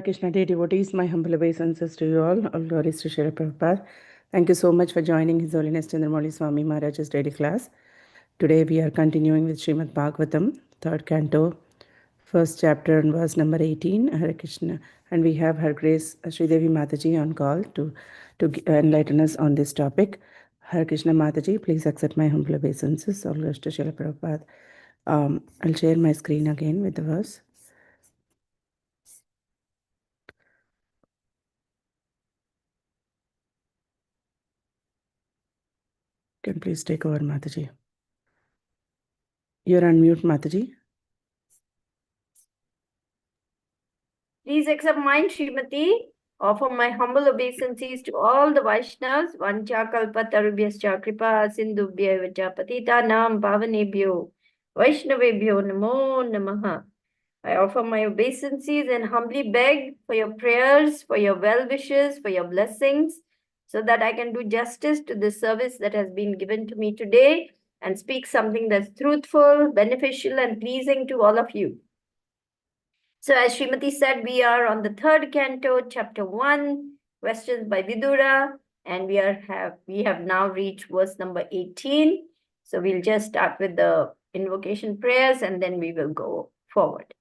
Krishna Day devotees, my humble obeisances to you all glories to Srila Prabhupada. Thank you so much for joining His Holiness Chandramauli Swami Maharaj's daily class. Today we are continuing with Srimad Bhagavatam, third canto, first chapter and verse number 18, Hare Krishna. And we have Her Grace Sridevi Mataji on call to enlighten us on this topic. Hare Krishna Mataji, please accept my humble obeisances. All glories to Srila Prabhupada. I'll share my screen again with the verse. Can please take over, Mataji. You're on mute, Mataji. Please accept mine, Srimati. Offer my humble obeisances to all the Vaishnavas. Vancha kalpatarubhyascha kripa sindhubhya vacha patitanam pavanebhyo Vaishnavebhyo namo namaha. I offer my obeisances and humbly beg for your prayers, for your well wishes, for your blessings, so that I can do justice to the service that has been given to me today and speak something that's truthful, beneficial, and pleasing to all of you. So as Srimati said, we are on the third canto, chapter 1, questions by Vidura, and we have now reached verse number 18. So we'll just start with the invocation prayers and then we will go forward.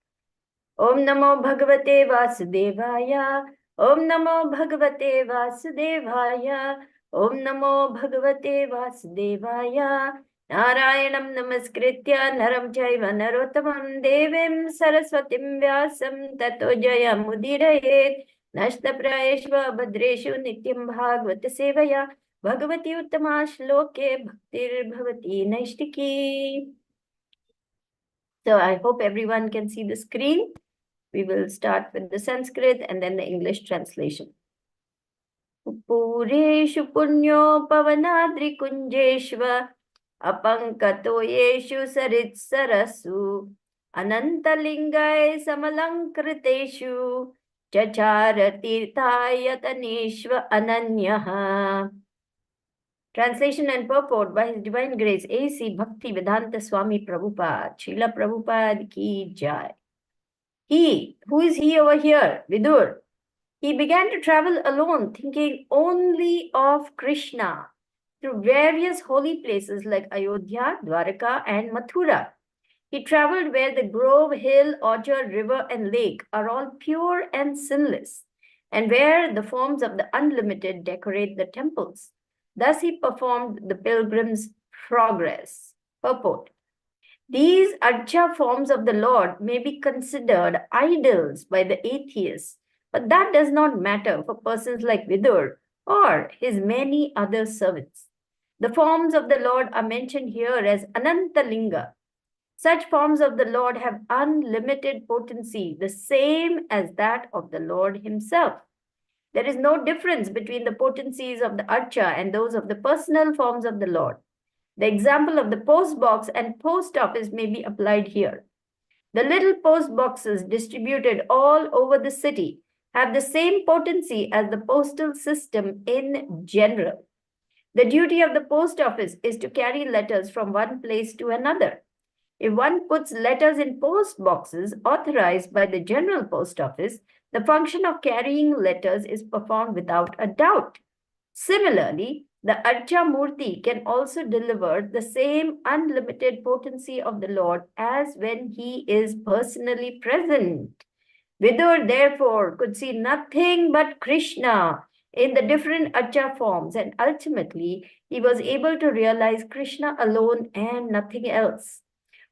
Om Namo Bhagavate Vasudevaya. Om Namo Bhagavate Vasudevaya. Om Namo Bhagavate Vasudevaya. Narayanam Namaskritya Naram Chaiva Narottamam Devim Saraswatim Vyasam Tato Jayam Udirayet Nashtaprayeshva Bhadreshu Nityam Bhagavata Sevaya Bhagavati Uttama Shloke Bhaktir Bhavati Naishtiki. So I hope everyone can see the screen. We will start with the Sanskrit and then the English translation. Pureshu punyo pavanadri kunjeshva apankatoyeshu saritsarasu anantalingay samalankriteshu chachara tirthayataneshva ananyaha. Translation and purport by His Divine Grace A.C. Bhakti Vedanta Swami Prabhupada. Srila Prabhupada ki jai. He, who is he over here? Vidur. He began to travel alone, thinking only of Krishna through various holy places like Ayodhya, Dwaraka, and Mathura. He traveled where the grove, hill, orchard, river, and lake are all pure and sinless, and where the forms of the unlimited decorate the temples. Thus he performed the pilgrim's progress. Purport. These Archa forms of the Lord may be considered idols by the atheists, but that does not matter for persons like Vidur or his many other servants. The forms of the Lord are mentioned here as Anantalinga. Such forms of the Lord have unlimited potency, the same as that of the Lord himself. There is no difference between the potencies of the Archa and those of the personal forms of the Lord. The example of the post box and post office may be applied here. The little post boxes distributed all over the city have the same potency as the postal system in general. The duty of the post office is to carry letters from one place to another. If one puts letters in post boxes authorized by the General Post Office, the function of carrying letters is performed without a doubt. Similarly, the Archa Murti can also deliver the same unlimited potency of the Lord as when he is personally present. Vidur, therefore, could see nothing but Krishna in the different Archa forms, and ultimately, he was able to realize Krishna alone and nothing else.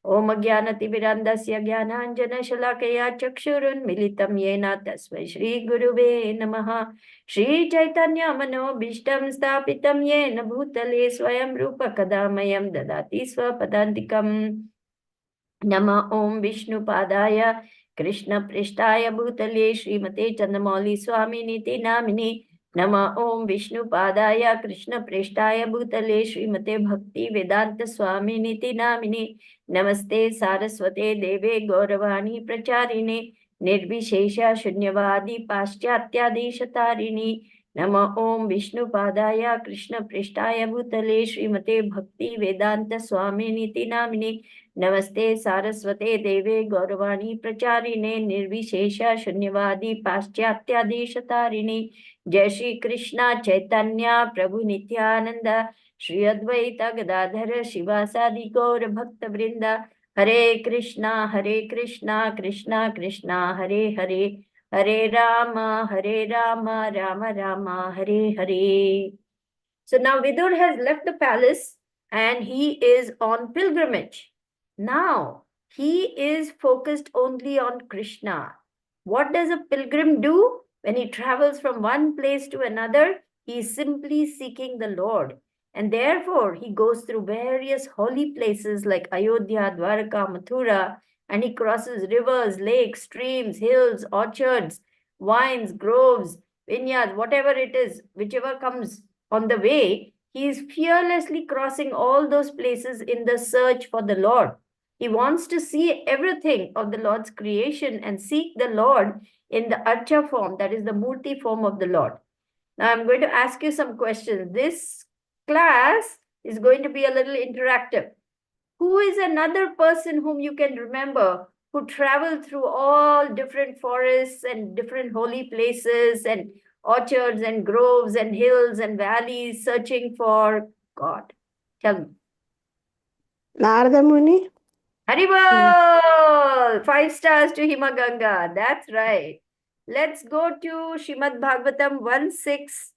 Om Agyanati Virandasya Gyananjana Shalakaya Chakshurun Militam Yena Tasvai Shri Guruve Namaha Shri Chaitanya Mano Bhishtam Stapitam Yena Bhutale Swayam Rupa Kadamayam Dadati Swapadantikam Nama Om Vishnu Padaya Krishna Prishtaya Bhutale Srimate Chandramauli Swami Niti Namini Nama Om Vishnu Padaya Krishna Prishtaya Bhutale Srimate Bhakti Vedanta Swami Niti Namini Namaste Saraswate Deve Gauravani Pracharine Nirvishesha Shunyavadi Paschatya Deshatarine नमः ॐ विष्णुपादाय कृष्णपृष्ठाय भूतले श्रीमते भक्ति वेदांत स्वामिनीति नामिने नमस्ते सारस्वते देवे गौरवाणी प्रचारिणे निर्विशेष शून्यवादी पाश्चात्यादेशतारिणे जय श्री कृष्ण चैतन्य प्रभु नित्यानंद श्री अद्वैत गदाधर शिवासादि गौर भक्त वृंद हरे Krishna Krishna Krishna Hare Hare Hare Rama, Rama Rama, Hare Hare. So now Vidur has left the palace and he is on pilgrimage. Now he is focused only on Krishna. What does a pilgrim do when he travels from one place to another? He is simply seeking the Lord. And therefore, he goes through various holy places like Ayodhya, Dwarka, Mathura, and he crosses rivers, lakes, streams, hills, orchards, vines, groves, vineyards, whatever it is, whichever comes on the way, he is fearlessly crossing all those places in the search for the Lord. He wants to see everything of the Lord's creation and seek the Lord in the Archa form, that is the Murti form of the Lord. Now I'm going to ask you some questions. This class is going to be a little interactive. Who is another person whom you can remember who traveled through all different forests and different holy places and orchards and groves and hills and valleys searching for God? Tell me. Narada Muni. Haribol! 5 stars to Himaganga. That's right. Let's go to Srimad Bhagavatam 1:6.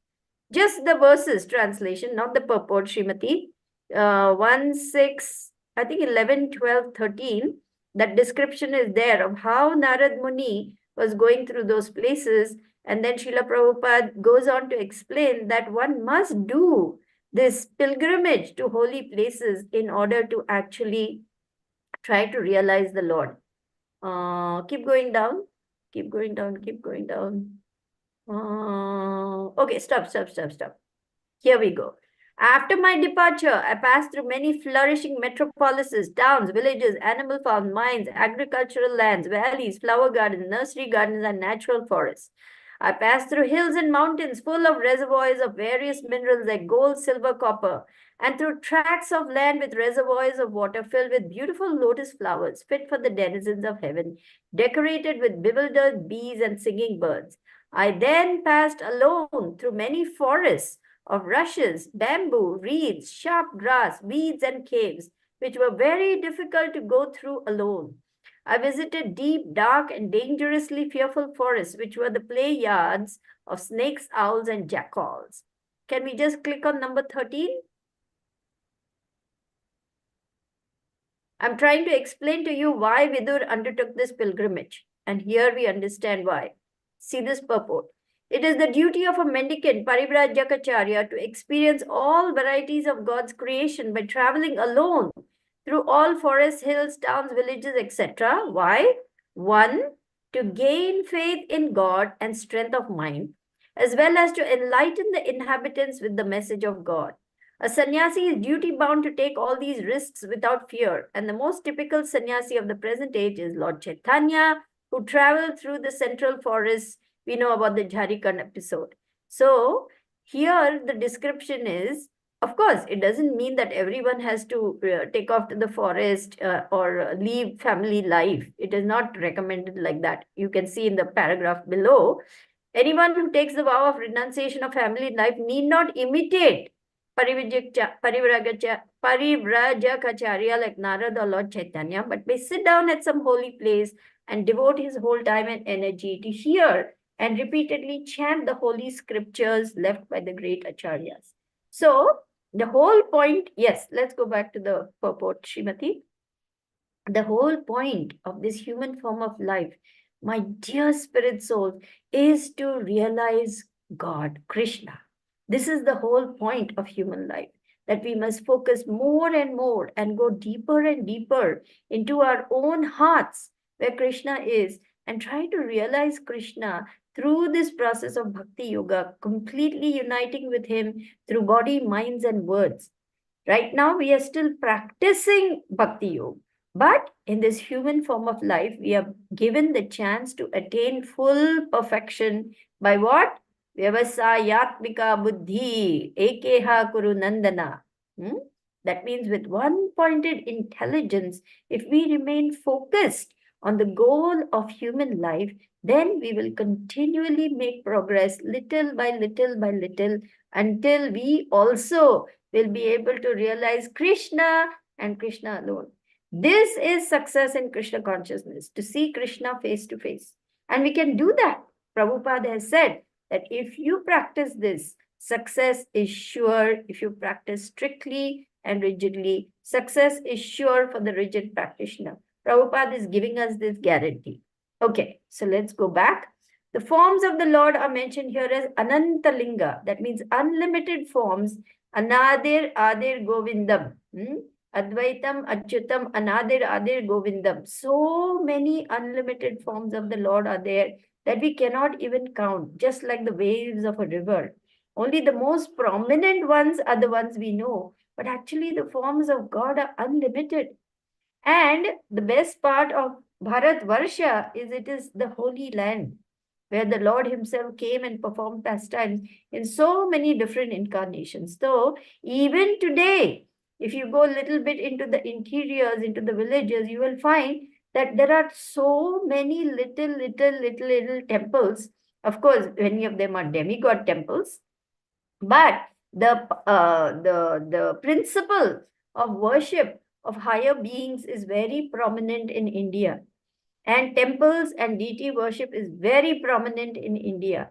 Just the verses translation, not the purport, Srimati. 1:6, I think 11, 12, 13. That description is there of how Narad Muni was going through those places. And then Srila Prabhupada goes on to explain that one must do this pilgrimage to holy places in order to actually try to realize the Lord. Keep going down. Keep going down. Keep going down. Okay, stop. Here we go. After my departure, I passed through many flourishing metropolises, towns, villages, animal farms, mines, agricultural lands, valleys, flower gardens, nursery gardens, and natural forests. I passed through hills and mountains full of reservoirs of various minerals like gold, silver, copper, and through tracts of land with reservoirs of water filled with beautiful lotus flowers fit for the denizens of heaven, decorated with bewildered bees and singing birds. I then passed alone through many forests of rushes, bamboo, reeds, sharp grass, weeds, and caves, which were very difficult to go through alone. I visited deep, dark, and dangerously fearful forests, which were the play yards of snakes, owls, and jackals. Can we just click on number 13? I'm trying to explain to you why Vidur undertook this pilgrimage, and here we understand why. See this purport. It is the duty of a mendicant, Parivrajyakacharya, to experience all varieties of God's creation by traveling alone through all forests, hills, towns, villages, etc. Why? 1. To gain faith in God and strength of mind, as well as to enlighten the inhabitants with the message of God. A sannyasi is duty bound to take all these risks without fear, and the most typical sannyasi of the present age is Lord Chaitanya, who traveled through the central forests. We know about the Jharikand episode. So here the description is, of course, it doesn't mean that everyone has to take off to the forest or leave family life. It is not recommended like that. You can see in the paragraph below. Anyone who takes the vow of renunciation of family life need not imitate Parivrajacharya like Narad or Lord Chaitanya, but may sit down at some holy place and devote his whole time and energy to hear and repeatedly chant the holy scriptures left by the great acharyas. So, the whole point, yes, let's go back to the purport, Srimati. The whole point of this human form of life, my dear spirit soul, is to realize God, Krishna. This is the whole point of human life, that we must focus more and more and go deeper and deeper into our own hearts where Krishna is and try to realize Krishna through this process of bhakti yoga, completely uniting with him through body, minds, and words. Right now, we are still practicing bhakti yoga. But in this human form of life, we are given the chance to attain full perfection by what? Vyavasayatmika buddhi ekeha kuru nandana. That means with one-pointed intelligence, if we remain focused on the goal of human life, then we will continually make progress little by little by little until we also will be able to realize Krishna and Krishna alone. This is success in Krishna consciousness, to see Krishna face to face. And we can do that. Prabhupada has said that if you practice this, success is sure. If you practice strictly and rigidly, success is sure for the rigid practitioner. Prabhupada is giving us this guarantee. Okay, so let's go back. The forms of the Lord are mentioned here as Anantalinga. That means unlimited forms. Anadir, Adir, Govindam. Advaitam, Achyutam, Anadir, Adir, Govindam. So many unlimited forms of the Lord are there that we cannot even count, just like the waves of a river. Only the most prominent ones are the ones we know, but actually the forms of God are unlimited. And the best part of Bharat Varsha is it is the holy land where the Lord himself came and performed pastimes in so many different incarnations. So even today, if you go a little bit into the interiors, into the villages, you will find that there are so many little temples. Of course, many of them are demigod temples, but the principle of worship of higher beings is very prominent in India. And temples and deity worship is very prominent in India.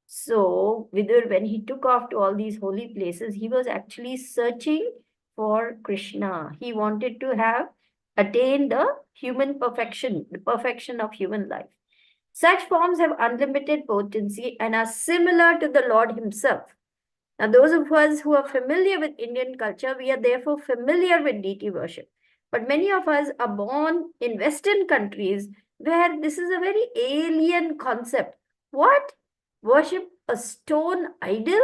So, Vidur, when he took off to all these holy places, he was actually searching for Krishna. He wanted to have attained the human perfection, the perfection of human life. Such forms have unlimited potency and are similar to the Lord himself. Now, those of us who are familiar with Indian culture, we are therefore familiar with deity worship. But many of us are born in Western countries where this is a very alien concept. What? Worship a stone idol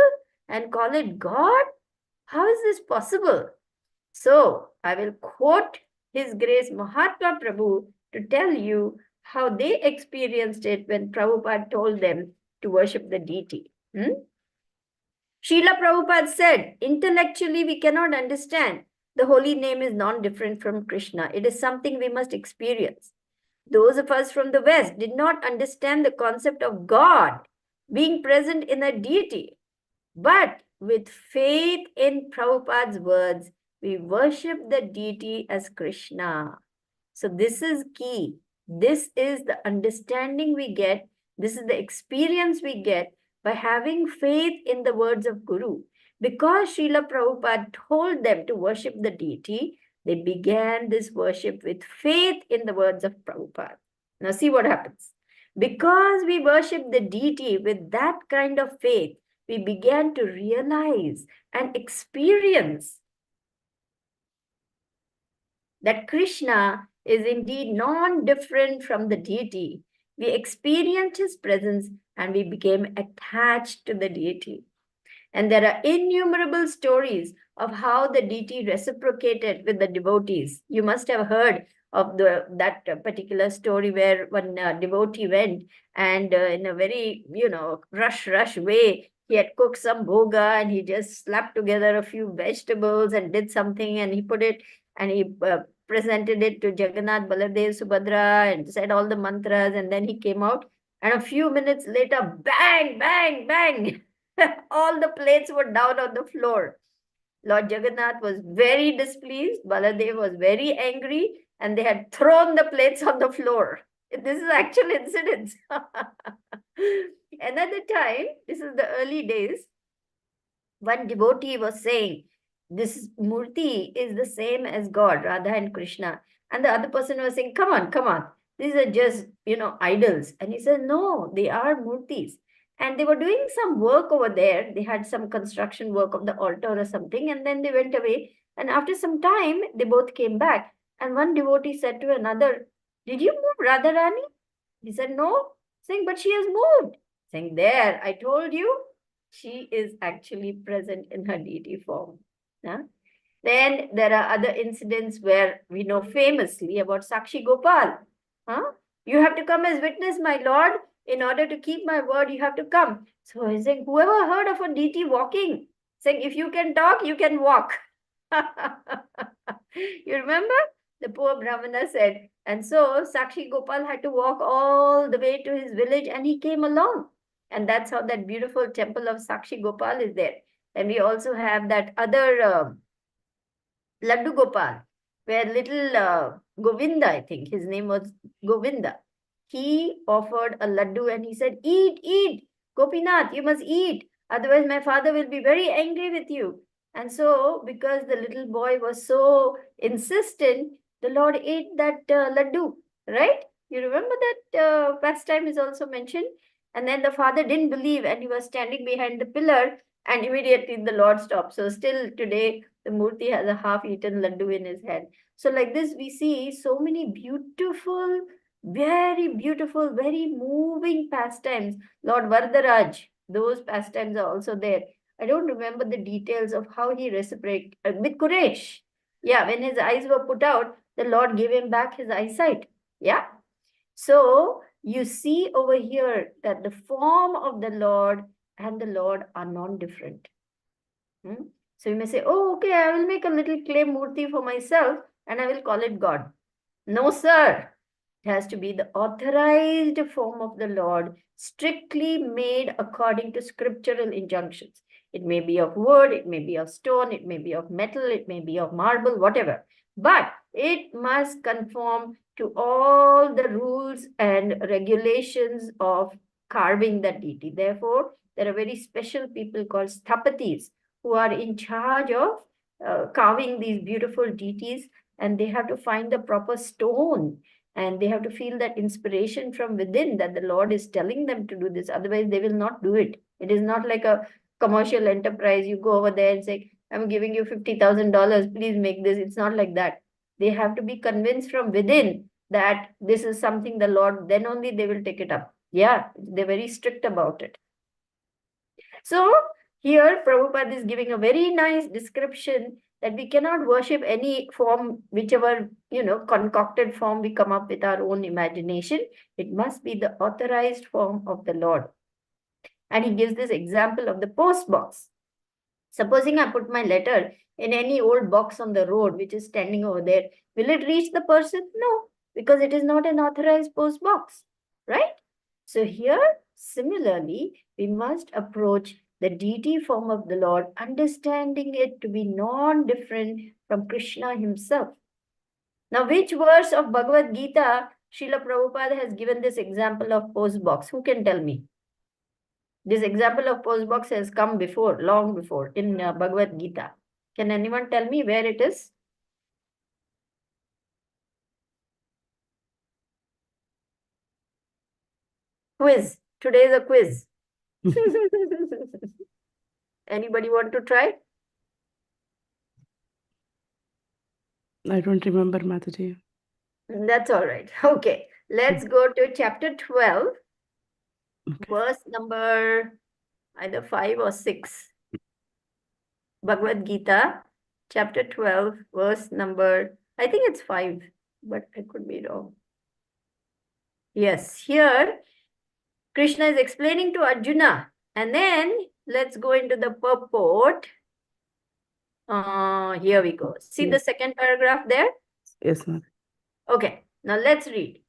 and call it God? How is this possible? So, I will quote His Grace Mahatma Prabhu to tell you how they experienced it when Prabhupada told them to worship the deity. Srila Prabhupada said, intellectually we cannot understand. The holy name is non-different from Krishna. It is something we must experience. Those of us from the West did not understand the concept of God being present in a deity. But with faith in Prabhupada's words, we worship the deity as Krishna. So this is key. This is the understanding we get. This is the experience we get by having faith in the words of Guru. Because Srila Prabhupada told them to worship the deity, they began this worship with faith in the words of Prabhupada. Now see what happens. Because we worship the deity with that kind of faith, we began to realize and experience that Krishna is indeed non-different from the deity. We experienced his presence and we became attached to the deity. And there are innumerable stories of how the deity reciprocated with the devotees. You must have heard of that particular story where one devotee went and in a very, rush way, he had cooked some bhoga and he just slapped together a few vegetables and did something and he put it and he presented it to Jagannath, Baladev, Subhadra and said all the mantras and then he came out and a few minutes later, bang, bang, bang, all the plates were down on the floor. Lord Jagannath was very displeased. Baladev was very angry and they had thrown the plates on the floor. This is actual incidents. Another time, this is the early days, one devotee was saying, this Murti is the same as God, Radha and Krishna. And the other person was saying, come on. These are just, idols. And he said, no, they are Murtis. And they were doing some work over there. They had some construction work of the altar or something. And then they went away. And after some time, they both came back. And one devotee said to another, did you move Radharani? He said, no. Saying, but she has moved. Saying, there, I told you, she is actually present in her deity form. Then there are other incidents where we know famously about Sakshi Gopal. You have to come as witness, my lord. In order to keep my word, you have to come. So he's saying, whoever heard of a deity walking? Saying, if you can talk, you can walk. You remember? The poor Brahmana said. And so Sakshi Gopal had to walk all the way to his village and he came along. And that's how that beautiful temple of Sakshi Gopal is there. And we also have that other Laddu Gopal, where little Govinda, I think his name was Govinda, he offered a laddu and he said, eat, eat, Gopinath, you must eat. Otherwise, my father will be very angry with you. And so, because the little boy was so insistent, the Lord ate that laddu, right? You remember that pastime is also mentioned? And then the father didn't believe and he was standing behind the pillar and immediately the Lord stopped. So still today, the Murti has a half-eaten laddu in his hand. So like this, we see so many beautiful, very moving pastimes. Lord Varadaraj, those pastimes are also there. I don't remember the details of how he reciprocated with Quraysh. Yeah, when his eyes were put out, the Lord gave him back his eyesight. Yeah. So you see over here that the form of the Lord and the Lord are non-different. So you may say, oh, okay, I will make a little clay murti for myself and I will call it God. No, sir. It has to be the authorized form of the Lord, strictly made according to scriptural injunctions. It may be of wood, it may be of stone, it may be of metal, it may be of marble, whatever. But it must conform to all the rules and regulations of carving that deity. Therefore, there are very special people called sthapatis who are in charge of carving these beautiful deities, and they have to find the proper stone and they have to feel that inspiration from within that the Lord is telling them to do this. Otherwise, they will not do it. It is not like a commercial enterprise. You go over there and say, I'm giving you $50,000. Please make this. It's not like that. They have to be convinced from within that this is something the Lord, then only they will take it up. Yeah, they're very strict about it. So here Prabhupada is giving a very nice description that we cannot worship any form, whichever, concocted form we come up with our own imagination. It must be the authorized form of the Lord. And he gives this example of the post box. Supposing I put my letter in any old box on the road, which is standing over there, will it reach the person? No, because it is not an authorized post box, right? So here, similarly, we must approach the deity form of the Lord, understanding it to be non-different from Krishna himself. Now, which verse of Bhagavad Gita Srila Prabhupada has given this example of post box? Who can tell me? This example of post box has come before, long before, in Bhagavad Gita. Can anyone tell me where it is? Quiz. Today is a quiz. Anybody want to try? I don't remember, Mataji. That's all right. Okay. Let's go to chapter 12, verse number either 5 or 6. Bhagavad Gita, chapter 12, verse number, I think it's 5, but I could be wrong. Yes, here Krishna is explaining to Arjuna. And then let's go into the purport. Here we go. See the second paragraph there? Yes, ma'am. Okay, now let's read.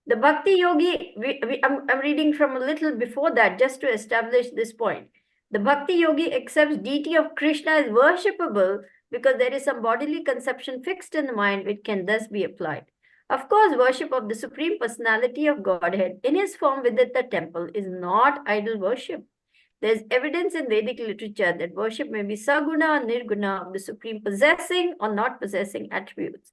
The Bhakti Yogi, I'm reading from a little before that just to establish this point. The Bhakti Yogi accepts deity of Krishna as worshipable because there is some bodily conception fixed in the mind which can thus be applied. Of course, worship of the Supreme Personality of Godhead in his form within the temple is not idol worship. There is evidence in Vedic literature that worship may be saguna or nirguna of the Supreme possessing or not possessing attributes.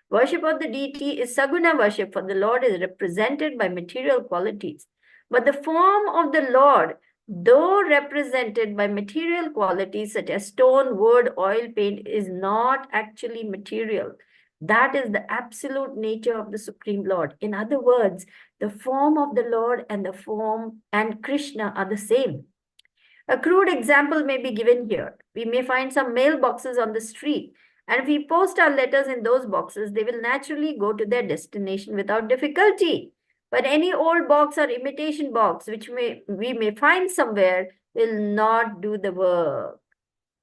Worship of the deity is saguna worship, for the Lord is represented by material qualities. But the form of the Lord, though represented by material qualities such as stone, wood, oil, paint, is not actually material. That is the absolute nature of the Supreme Lord. In other words, the form of the Lord and the form and Krishna are the same. A crude example may be given here. We may find some mailboxes on the street, and if we post our letters in those boxes, they will naturally go to their destination without difficulty. But any old box or imitation box, which we may find somewhere, will not do the work.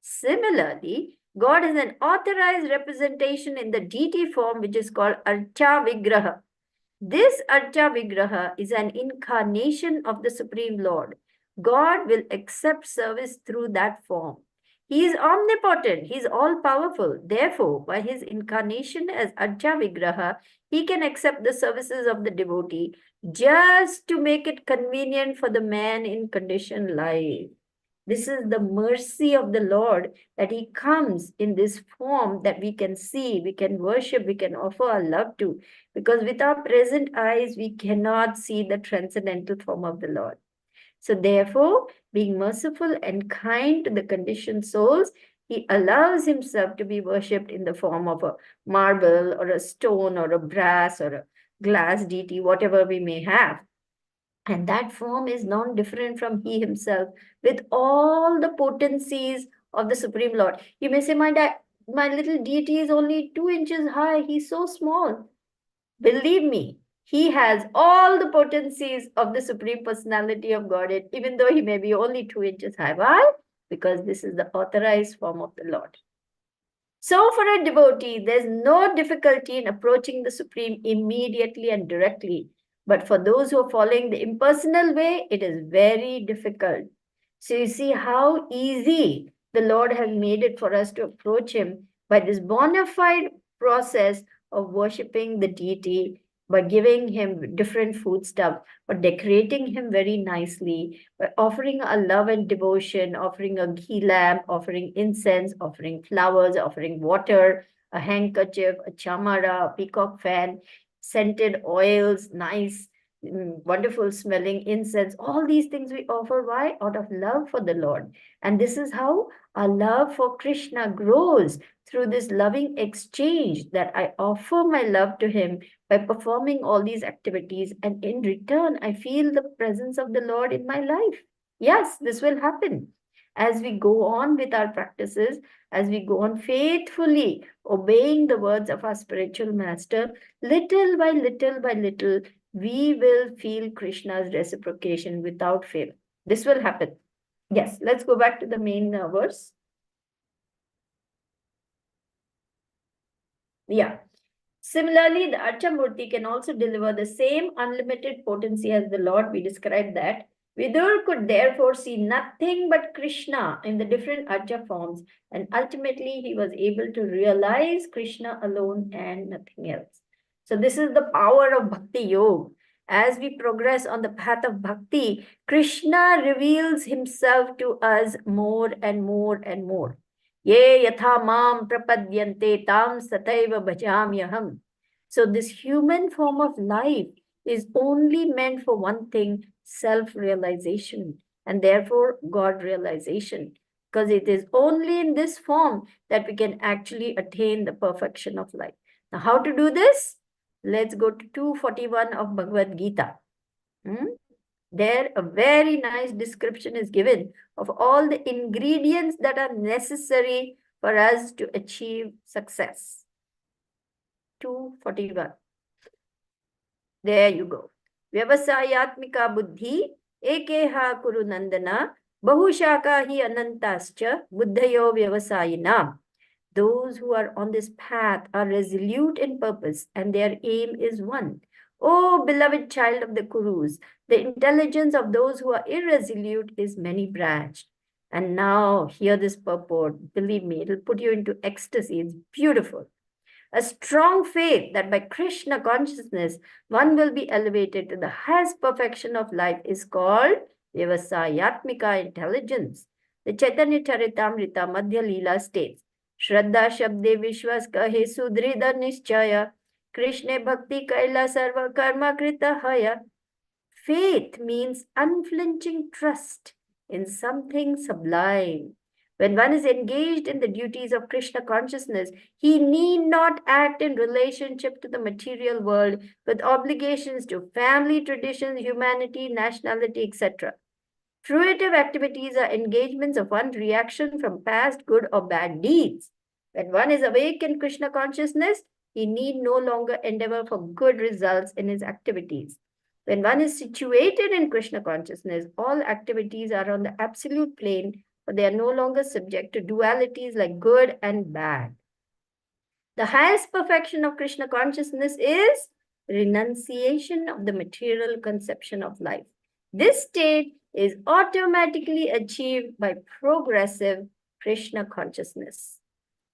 Similarly, God is an authorized representation in the deity form, which is called Archa Vigraha. This Archa Vigraha is an incarnation of the Supreme Lord. God will accept service through that form. He is omnipotent, he is all powerful. Therefore, by his incarnation as Archa Vigraha, he can accept the services of the devotee just to make it convenient for the man in conditioned life. This is the mercy of the Lord that he comes in this form that we can see, we can worship, we can offer our love to. Because with our present eyes, we cannot see the transcendental form of the Lord. So therefore, being merciful and kind to the conditioned souls, he allows himself to be worshipped in the form of a marble or a stone or a brass or a glass deity, whatever we may have. And that form is non-different from he himself with all the potencies of the Supreme Lord. You may say, my little deity is only 2 inches high. He's so small. Believe me, he has all the potencies of the Supreme Personality of Godhead, even though he may be only 2 inches high. Why? Because this is the authorized form of the Lord. So for a devotee, there's no difficulty in approaching the Supreme immediately and directly. But for those who are following the impersonal way, it is very difficult. So you see how easy the Lord has made it for us to approach him by this bona fide process of worshipping the deity, by giving him different foodstuff, by decorating him very nicely, by offering a love and devotion, offering a ghee lamp, offering incense, offering flowers, offering water, a handkerchief, a chamara, a peacock fan, scented oils, nice, wonderful smelling incense. All these things we offer. Why? Out of love for the Lord. And this is how our love for Krishna grows, through this loving exchange, that I offer my love to him by performing all these activities. And in return, I feel the presence of the Lord in my life. Yes, this will happen. As we go on with our practices, as we go on faithfully obeying the words of our spiritual master, little by little by little, we will feel Krishna's reciprocation without fail. This will happen. Yes, let's go back to the main verse. Yeah. Similarly, the Archa Murti can also deliver the same unlimited potency as the Lord. We described that. Vidur could therefore see nothing but Krishna in the different Archa forms, and ultimately he was able to realize Krishna alone and nothing else. So this is the power of Bhakti Yoga. As we progress on the path of Bhakti, Krishna reveals himself to us more and more and more. Ye yatha mam prapadyante tam sataiva bhajamyaham. So this human form of life is only meant for one thing, self-realization, and therefore God realization. Because it is only in this form that we can actually attain the perfection of life. Now, how to do this? Let's go to 241 of Bhagavad Gita. There, a very nice description is given of all the ingredients that are necessary for us to achieve success. 241. There you go. Vyavasayatmika buddhi ekeha kuru nandana bahushaka hi anantascha buddhayo vyavasayina. Those who are on this path are resolute in purpose and their aim is one. Oh, beloved child of the Kurus, the intelligence of those who are irresolute is many-branched. And now, hear this purport. Believe me, it will put you into ecstasy. It's beautiful. A strong faith that by Krishna consciousness, one will be elevated to the highest perfection of life is called Vyavasayatmika intelligence. The Chaitanya Charitamrita Madhya Leela states, Shraddha Shabde Vishwas Kahe Sudrida Nischaya, Krishna Bhakti Kaila Sarva Karma Krita Haya. Faith means unflinching trust in something sublime. When one is engaged in the duties of Krishna consciousness, he need not act in relationship to the material world with obligations to family, traditions, humanity, nationality, etc. Fruitive activities are engagements of one's reaction from past good or bad deeds. When one is awake in Krishna consciousness, he need no longer endeavor for good results in his activities. When one is situated in Krishna consciousness, all activities are on the absolute plane, but they are no longer subject to dualities like good and bad. The highest perfection of Krishna consciousness is renunciation of the material conception of life. This state is automatically achieved by progressive Krishna consciousness.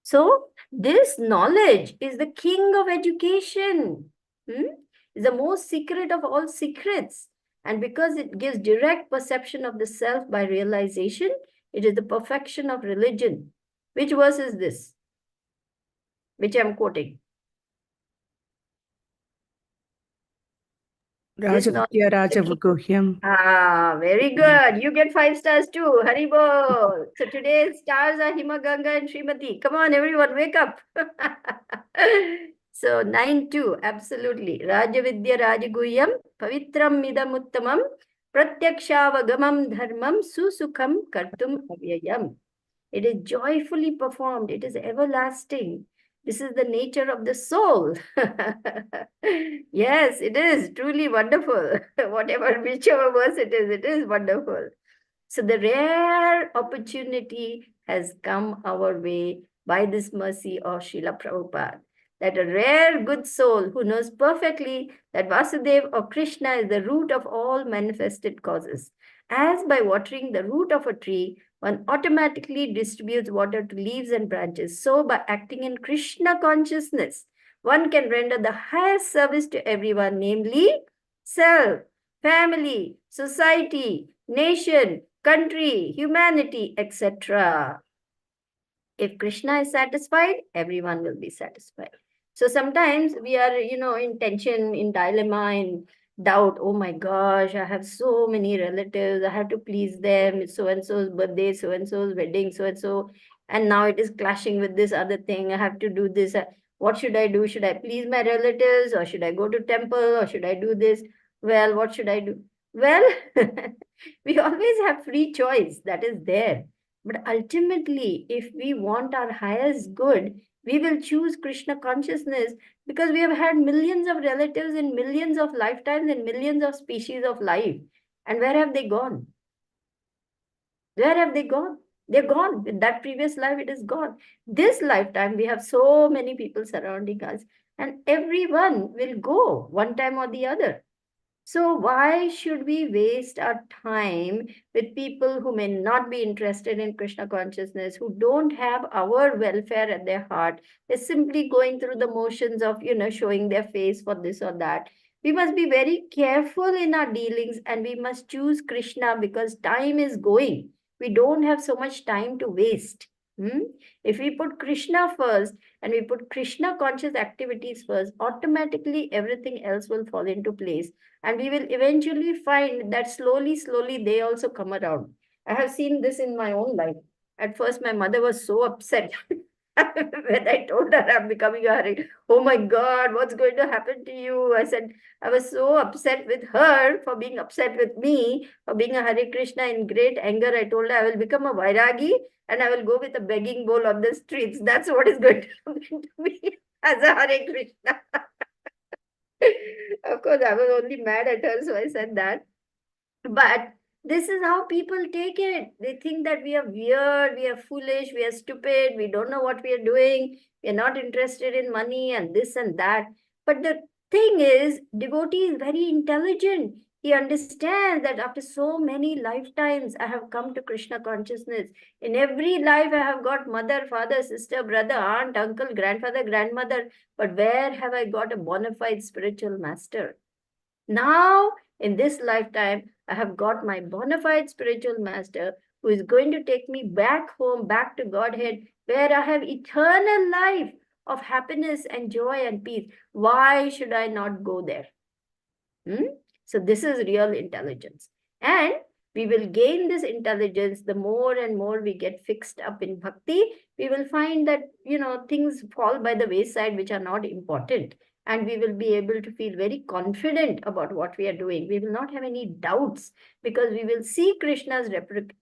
So, this knowledge is the king of education. It's the most secret of all secrets. And because it gives direct perception of the self by realization, it is the perfection of religion. Which verse is this? Which I'm quoting? Rajavidya Rajavaguhyam. Very good. You get 5 stars too. Haribol. So today's stars are Himaganga and Srimati. Come on, everyone, wake up. So 9-2, absolutely. Rajavidya Rajaguhyam, Pavitram Midamuttamam, Pratyakshavagaman Dharmam, Susukham Kartum Avyayam. It is joyfully performed. It is everlasting. This is the nature of the soul. Yes, it is truly wonderful. Whatever, whichever verse it is wonderful. So the rare opportunity has come our way by this mercy of Srila Prabhupada. That a rare good soul who knows perfectly that Vasudeva or Krishna is the root of all manifested causes. As by watering the root of a tree, one automatically distributes water to leaves and branches. So by acting in Krishna consciousness, one can render the highest service to everyone, namely self, family, society, nation, country, humanity, etc. If Krishna is satisfied, everyone will be satisfied. So sometimes we are, in tension, in dilemma, in doubt. Oh my gosh, I have so many relatives. I have to please them. It's so and so's birthday, so and so's wedding, so and so. And now it is clashing with this other thing. I have to do this. What should I do? Should I please my relatives, or should I go to temple, or should I do this? Well, what should I do? Well, we always have free choice. That is there. But ultimately, if we want our highest good, we will choose Krishna consciousness because we have had millions of relatives in millions of lifetimes and millions of species of life. And where have they gone? Where have they gone? They're gone. In that previous life, it is gone. This lifetime, we have so many people surrounding us, and everyone will go one time or the other. So why should we waste our time with people who may not be interested in Krishna consciousness, who don't have our welfare at their heart? They're simply going through the motions of, showing their face for this or that. We must be very careful in our dealings, and we must choose Krishna because time is going. We don't have so much time to waste. If we put Krishna first and we put Krishna conscious activities first, automatically everything else will fall into place. And we will eventually find that slowly, they also come around. I have seen this in my own life. At first, my mother was so upset when I told her I'm becoming a Hare. Oh my God, what's going to happen to you? I said, I was so upset with her for being upset with me, for being a Hare Krishna in great anger. I told her I will become a Vairagi and I will go with a begging bowl on the streets. That's what is going to happen to me as a Hare Krishna. Of course, I was only mad at her, so I said that. But this is how people take it. They think that we are weird, we are foolish, we are stupid, we don't know what we are doing, we are not interested in money and this and that. But the thing is, devotee is very intelligent. He understands that after so many lifetimes, I have come to Krishna consciousness. In every life, I have got mother, father, sister, brother, aunt, uncle, grandfather, grandmother. But where have I got a bona fide spiritual master? Now, in this lifetime, I have got my bona fide spiritual master who is going to take me back home, back to Godhead, where I have eternal life of happiness and joy and peace. Why should I not go there? So this is real intelligence. And we will gain this intelligence the more and more we get fixed up in bhakti. We will find that, things fall by the wayside which are not important. And we will be able to feel very confident about what we are doing. We will not have any doubts because we will see Krishna's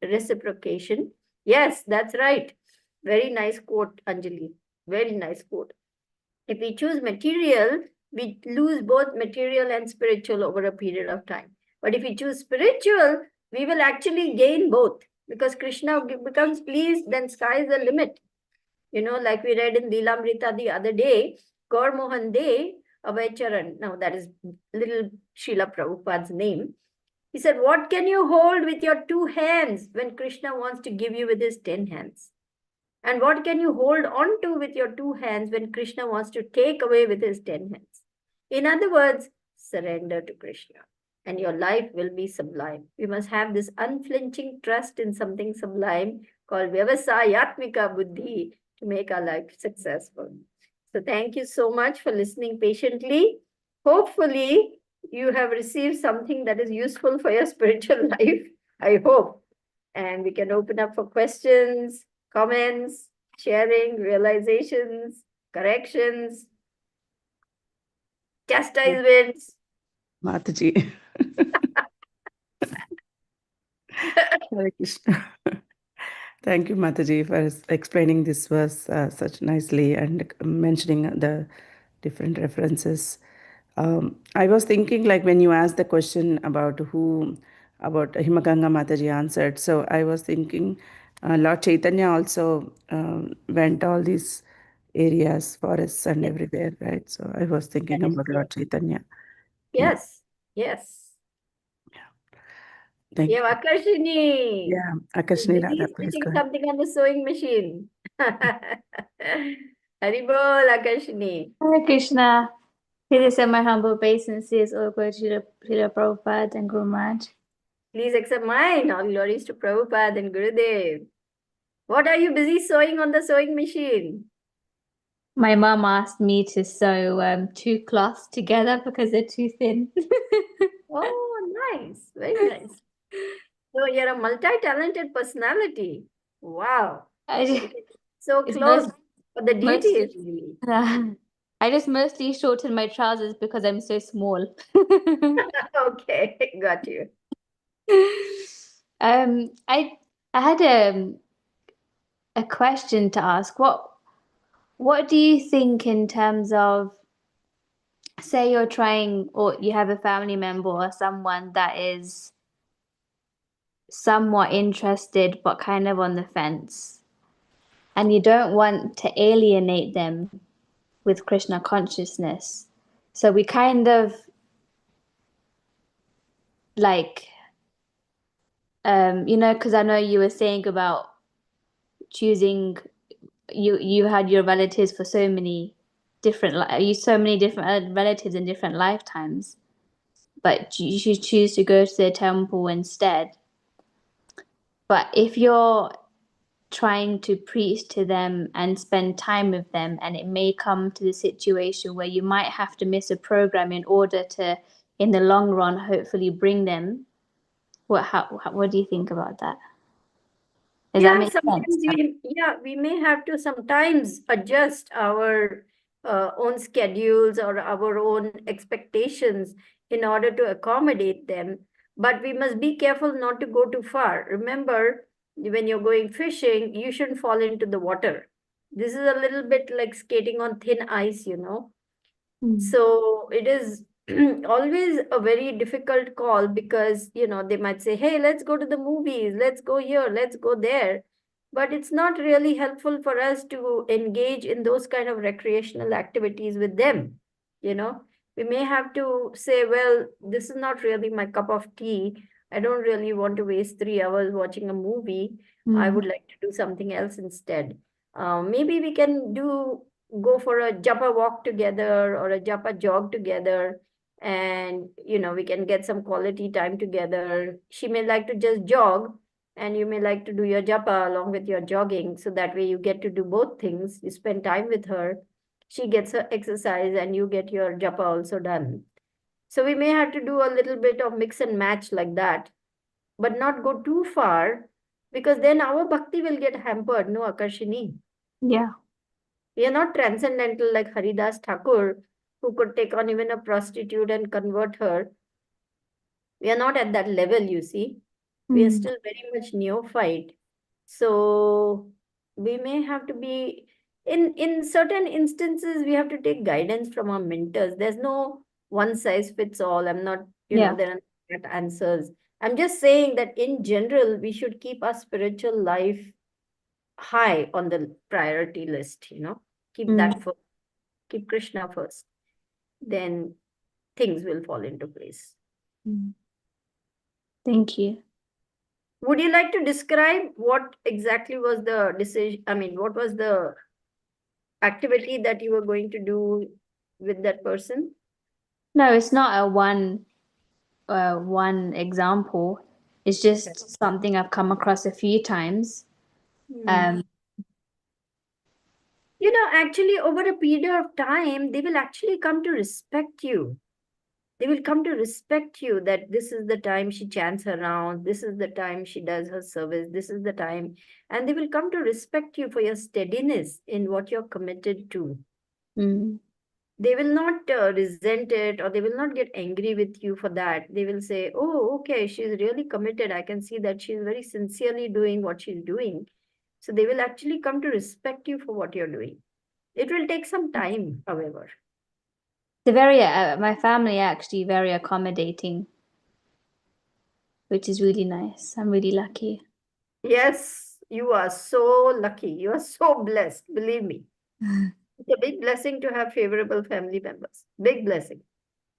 reciprocation. Yes, that's right. Very nice quote, Anjali. Very nice quote. If we choose material, we lose both material and spiritual over a period of time. But if we choose spiritual, we will actually gain both, because Krishna becomes pleased, then sky is the limit. Like we read in Leelamrita the other day, Gaur Mohan De, Abhay Charan, now that is little Srila Prabhupada's name. He said, what can you hold with your 2 hands when Krishna wants to give you with his 10 hands? And what can you hold on to with your 2 hands when Krishna wants to take away with his 10 hands? In other words, surrender to Krishna and your life will be sublime. We must have this unflinching trust in something sublime called Vyavasayatmika Buddhi to make our life successful. So thank you so much for listening patiently. Hopefully, you have received something that is useful for your spiritual life. I hope. And we can open up for questions, comments, sharing, realizations, corrections, chastisements. Mataji. Hare Krishna. Thank you, Mataji, for explaining this verse such nicely and mentioning the different references. I was thinking, like, when you asked the question about Himaganga Mataji answered. So I was thinking Lord Chaitanya also went all these areas, forests and everywhere, right? So I was thinking about Lord Chaitanya. Yeah. Yes, yes. Thank Yeah, you. Akarshini. Yeah. Akashni Busy Radha, please go stitching ahead. something on the sewing machine. Haribol, Akarshini. Hare Krishna. Please accept my humble obeisances, all glory to the Prabhupada and Guru Maharaj. Please accept mine. All glories to Prabhupada and Gurudev. What are you busy sewing on the sewing machine? My mum asked me to sew 2 cloths together because they're too thin. Oh, nice. Very nice. So you're a multi-talented personality. Wow. I just, So it's close. But the deity most, is really. I just mostly shorten my trousers because I'm so small. Okay, got you. I had a question to ask. What do you think in terms of, say you're trying, or you have a family member or someone that is somewhat interested but kind of on the fence, and you don't want to alienate them with Krishna consciousness. So we kind of like, because I know you were saying about choosing, you had your relatives for so many different relatives in different lifetimes, but you choose to go to the temple instead. But if you're trying to preach to them and spend time with them, and it may come to the situation where you might have to miss a program in order to, in the long run, hopefully bring them, what do you think about that? Does that Yeah, make sense? we may have to sometimes adjust our own schedules or our own expectations in order to accommodate them. But we must be careful not to go too far. Remember, when you're going fishing, you shouldn't fall into the water. This is a little bit like skating on thin ice. So it is always a very difficult call, because they might say, hey, let's go to the movies, let's go here, let's go there, but it's not really helpful for us to engage in those kind of recreational activities with them. We may have to say, well, this is not really my cup of tea. I don't really want to waste 3 hours watching a movie. I would like to do something else instead. Maybe we can go for a japa walk together or a japa jog together, and we can get some quality time together. She may like to just jog, and you may like to do your japa along with your jogging, so that way you get to do both things. You spend time with her, she gets her exercise, and you get your japa also done. So we may have to do a little bit of mix and match like that, but not go too far, because then our bhakti will get hampered, no, Akarshini? Yeah. We are not transcendental like Haridas Thakur, who could take on even a prostitute and convert her. We are not at that level, you see. We are still very much neophyte. So we may have to be in certain instances, we have to take guidance from our mentors. There's no one size fits all. I'm not, Yeah. there are not answers. I'm just saying that in general, we should keep our spiritual life high on the priority list, keep that first, keep Krishna first. Then things will fall into place. Thank you. Would you like to describe what exactly was the decision? I mean, what was the activity that you were going to do with that person? No, it's not a one example. It's just something I've come across a few times. Actually, over a period of time, they will actually come to respect you. They will come to respect you that this is the time she chants her rounds, this is the time she does her service, this is the time. And they will come to respect you for your steadiness in what you're committed to. They will not resent it, or they will not get angry with you for that. They will say, oh, okay, she's really committed. I can see that she's very sincerely doing what she's doing. So they will actually come to respect you for what you're doing. It will take some time, however. They're very, my family are actually very accommodating, which is really nice. I'm really lucky. Yes, you are so lucky. You are so blessed, believe me. It's a big blessing to have favorable family members. Big blessing.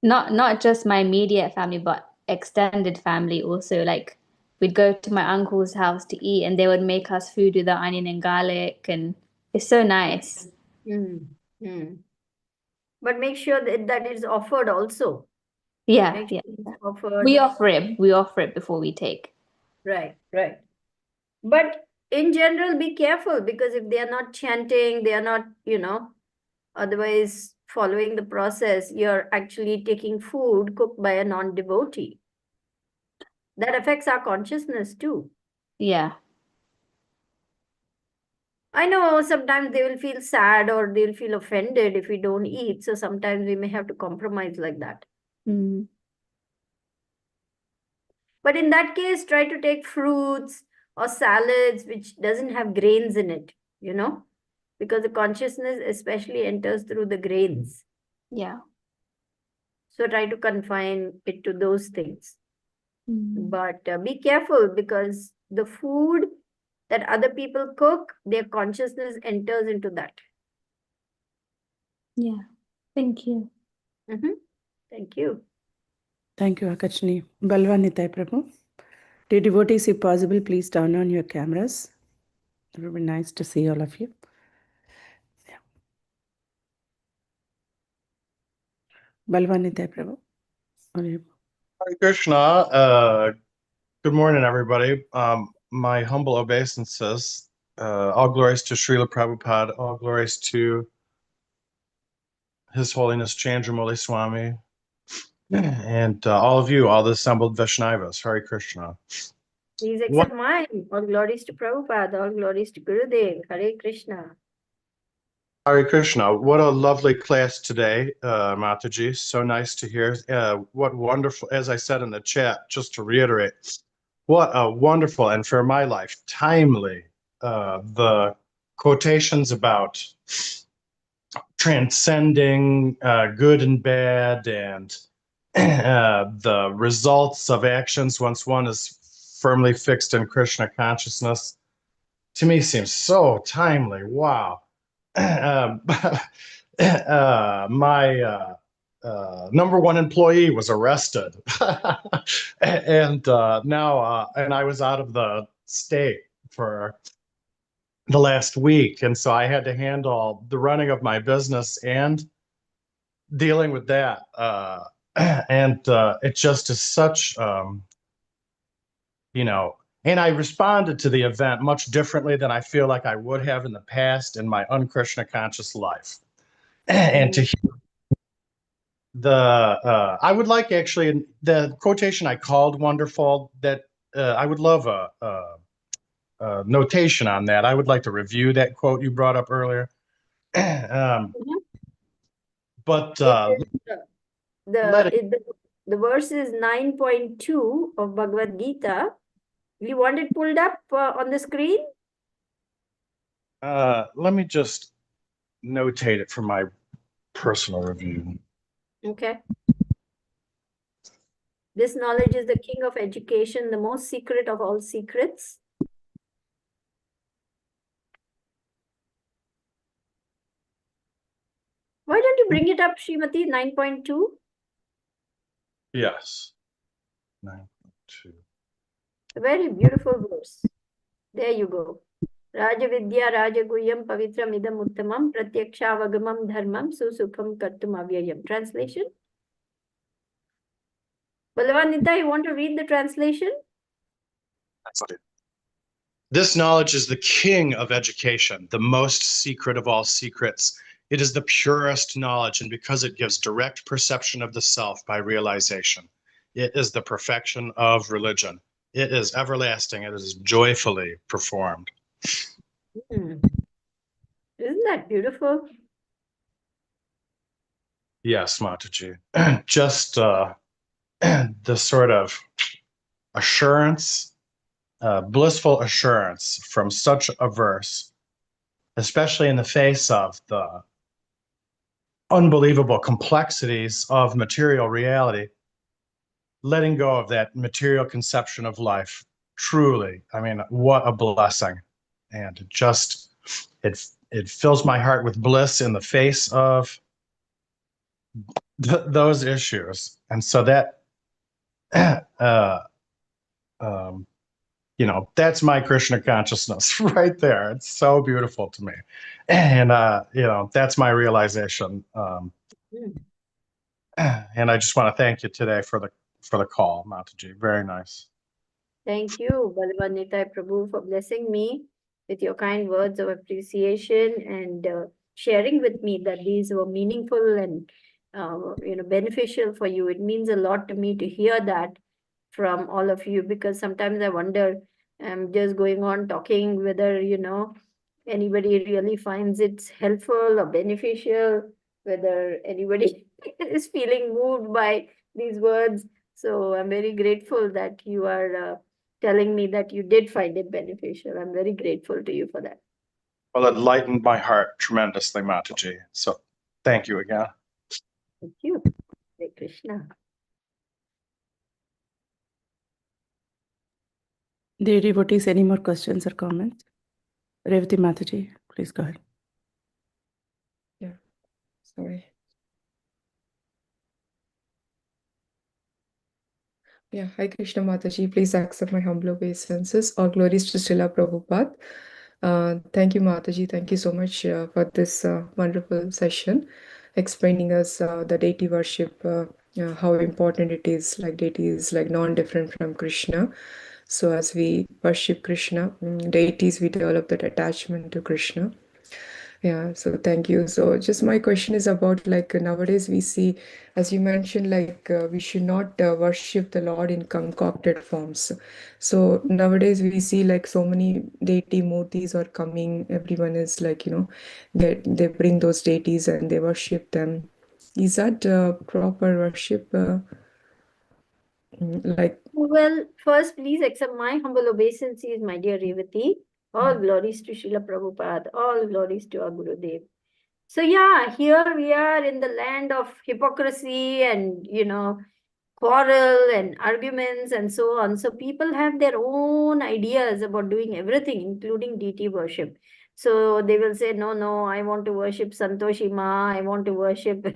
Not just my immediate family, but extended family also. Like, we'd go to my uncle's house to eat, and they would make us food with the onion and garlic, and it's so nice. But make sure that is offered also. Yeah, Make sure yeah. it's offered. We offer it. We offer it before we take. Right. But in general, be careful, because if they are not chanting, they are not, otherwise following the process, you're actually taking food cooked by a non-devotee. That affects our consciousness too. Yeah. I know sometimes they will feel sad or they'll feel offended if we don't eat. So sometimes we may have to compromise like that. But in that case, try to take fruits or salads which doesn't have grains in it, because the consciousness especially enters through the grains. Yeah. So try to confine it to those things. But be careful, because the food that other people cook, their consciousness enters into that. Yeah. Thank you. Thank you. Thank you, Akachni. Balwan Nitai Prabhu. Dear devotees, if possible, please turn on your cameras. It would be nice to see all of you. Yeah. Balwan Nitai Prabhu. Hare Krishna. Good morning, everybody. My humble obeisances. All glories to Srila Prabhupada. All glories to His Holiness Chandramouli Swami. And all of you, all the assembled Vaishnavas. Hare Krishna. Please accept mine. All glories to Prabhupada. All glories to Gurudev. Hare Krishna. Hare Krishna. What a lovely class today, Mataji. So nice to hear. What wonderful, as I said in the chat, just to reiterate, what a wonderful, and for my life, timely, the quotations about transcending good and bad, and the results of actions once one is firmly fixed in Krishna consciousness, to me seems so timely. Wow. My number one employee was arrested, and now and I was out of the state for the last week, and so I had to handle the running of my business and dealing with that, and it just is such, and I responded to the event much differently than I feel like I would have in the past in my un-Krishna conscious life. And to hear I would like, actually, the quotation I called wonderful, that I would love a notation on that. I would like to review that quote you brought up earlier. But the verse is 9.2 of Bhagavad Gita. You want it pulled up on the screen? let me just notate it for my personal review. Okay. This knowledge is the king of education, the most secret of all secrets. Why don't you bring it up, Srimati, 9.2? Yes. 9.2. A very beautiful verse. There you go. Rajavidya Rajaguyam Pavitram Idam Uttamam Pratyakshaavagamam Dharmam Susukham Kartum Avyayam. Translation? Balavanita, you want to read the translation? This knowledge is the king of education, the most secret of all secrets. It is the purest knowledge, and because it gives direct perception of the self by realization, it is the perfection of religion. It is everlasting. It is joyfully performed. Isn't that beautiful? Yes, Mataji. Just the sort of assurance, blissful assurance from such a verse, especially in the face of the unbelievable complexities of material reality, letting go of that material conception of life. Truly, I mean, what a blessing. And it fills my heart with bliss in the face of those issues. And so that, that's my Krishna consciousness right there. It's so beautiful to me. And, that's my realization. And I just want to thank you today for the call, Mataji. Very nice. Thank you, Balavanita Prabhu, for blessing me with your kind words of appreciation and sharing with me that these were meaningful and beneficial for you. It means a lot to me to hear that from all of you, because sometimes I wonder, I'm just going on talking whether anybody really finds it helpful or beneficial, whether anybody is feeling moved by these words. So I'm very grateful that you are telling me that you did find it beneficial. I'm very grateful to you for that. Well, it lightened my heart tremendously, Mataji. So thank you again. Thank you. Hare Krishna. Dear devotees, any more questions or comments? Revati Mataji, please go ahead. Yeah, sorry. Yeah, hi Krishna Mataji, please accept my humble obeisances. All glories to Srila Prabhupada. Thank you, Mataji. Thank you so much for this wonderful session, explaining us the deity worship, how important it is. Like deity is like non-different from Krishna. So as we worship Krishna, deities, we develop that attachment to Krishna. Yeah, so thank you. So just my question is about like nowadays we see, as you mentioned, like we should not worship the Lord in concocted forms. So nowadays we see like so many deity murtis are coming. Everyone is like, they bring those deities and they worship them. Is that proper worship? Well, first, please accept my humble obeisances, my dear Revati. All glories to Srila Prabhupada. All glories to our Gurudev. So yeah, here we are in the land of hypocrisy and, quarrel and arguments and so on. So people have their own ideas about doing everything, including deity worship. So they will say, no, I want to worship Santoshi Ma, I want to worship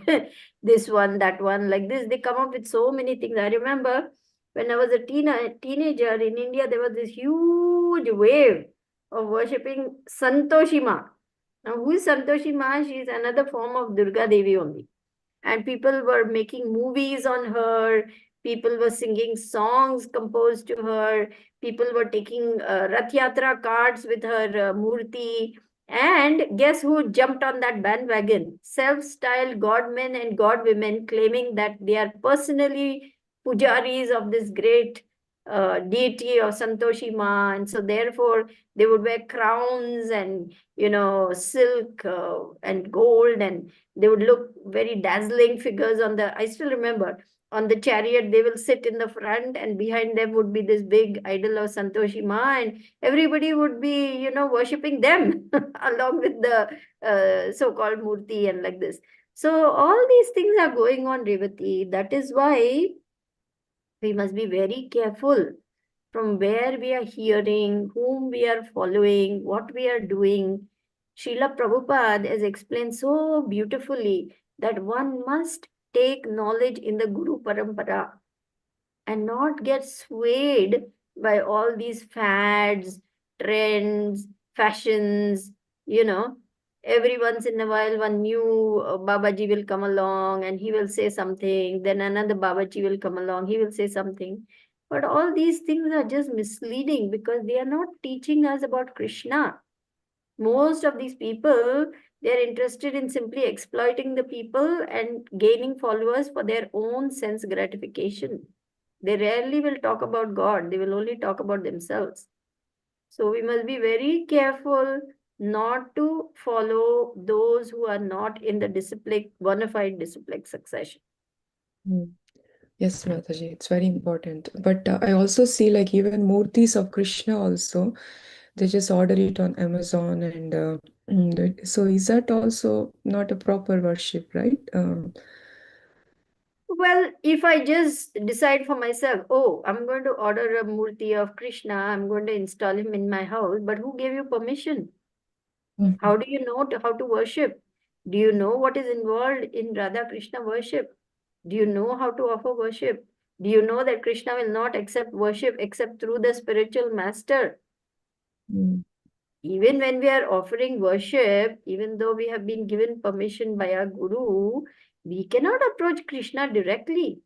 this one, that one, like this. They come up with so many things. I remember when I was a teenager in India, there was this huge wave of worshipping Santoshi Ma. Now, who is Santoshi Ma? She is another form of Durga Devi only. And people were making movies on her. People were singing songs composed to her. People were taking Rath Yatra cards with her murti. And guess who jumped on that bandwagon? Self-styled godmen and godwomen claiming that they are personally pujaris of this great deity of Santoshi Ma. And so therefore, they would wear crowns and, silk and gold, and they would look very dazzling figures on the, I still remember, on the chariot, they will sit in the front, and behind them would be this big idol of Santoshi Ma, and everybody would be, worshipping them along with the so-called Murti and like this. So all these things are going on, Revati. That is why we must be very careful from where we are hearing, whom we are following, what we are doing. Srila Prabhupada has explained so beautifully that one must take knowledge in the Guru Parampara and not get swayed by all these fads, trends, fashions, you know. Every once in a while, one new Babaji will come along and he will say something. Then another Babaji will come along, he will say something. But all these things are just misleading because they are not teaching us about Krishna. Most of these people, they are interested in simply exploiting the people and gaining followers for their own sense gratification. They rarely will talk about God. They will only talk about themselves. So we must be very careful not to follow those who are not in the discipline, bona fide discipline succession. Mm. Yes, Mataji, it's very important. But I also see like even murtis of Krishna also, they just order it on Amazon and so is that also not a proper worship, right? Well, if I just decide for myself, oh, I'm going to order a murti of Krishna, I'm going to install him in my house, but who gave you permission? Mhm. How do you know how to worship? Do you know what is involved in Radha Krishna worship? Do you know how to offer worship? Do you know that Krishna will not accept worship except through the spiritual master? Mm. Even when we are offering worship, even though we have been given permission by our Guru, we cannot approach Krishna directly.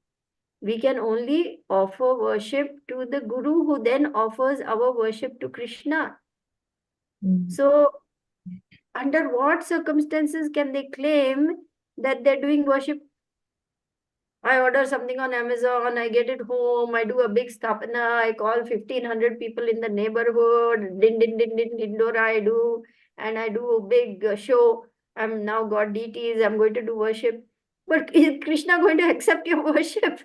We can only offer worship to the Guru, who then offers our worship to Krishna. Mm. So, under what circumstances can they claim that they're doing worship? I order something on Amazon, I get it home, I do a big sthapana, I call 1,500 people in the neighborhood, din din din din dindora I do, and I do a big show. I'm now got deities, I'm going to do worship. But is Krishna going to accept your worship?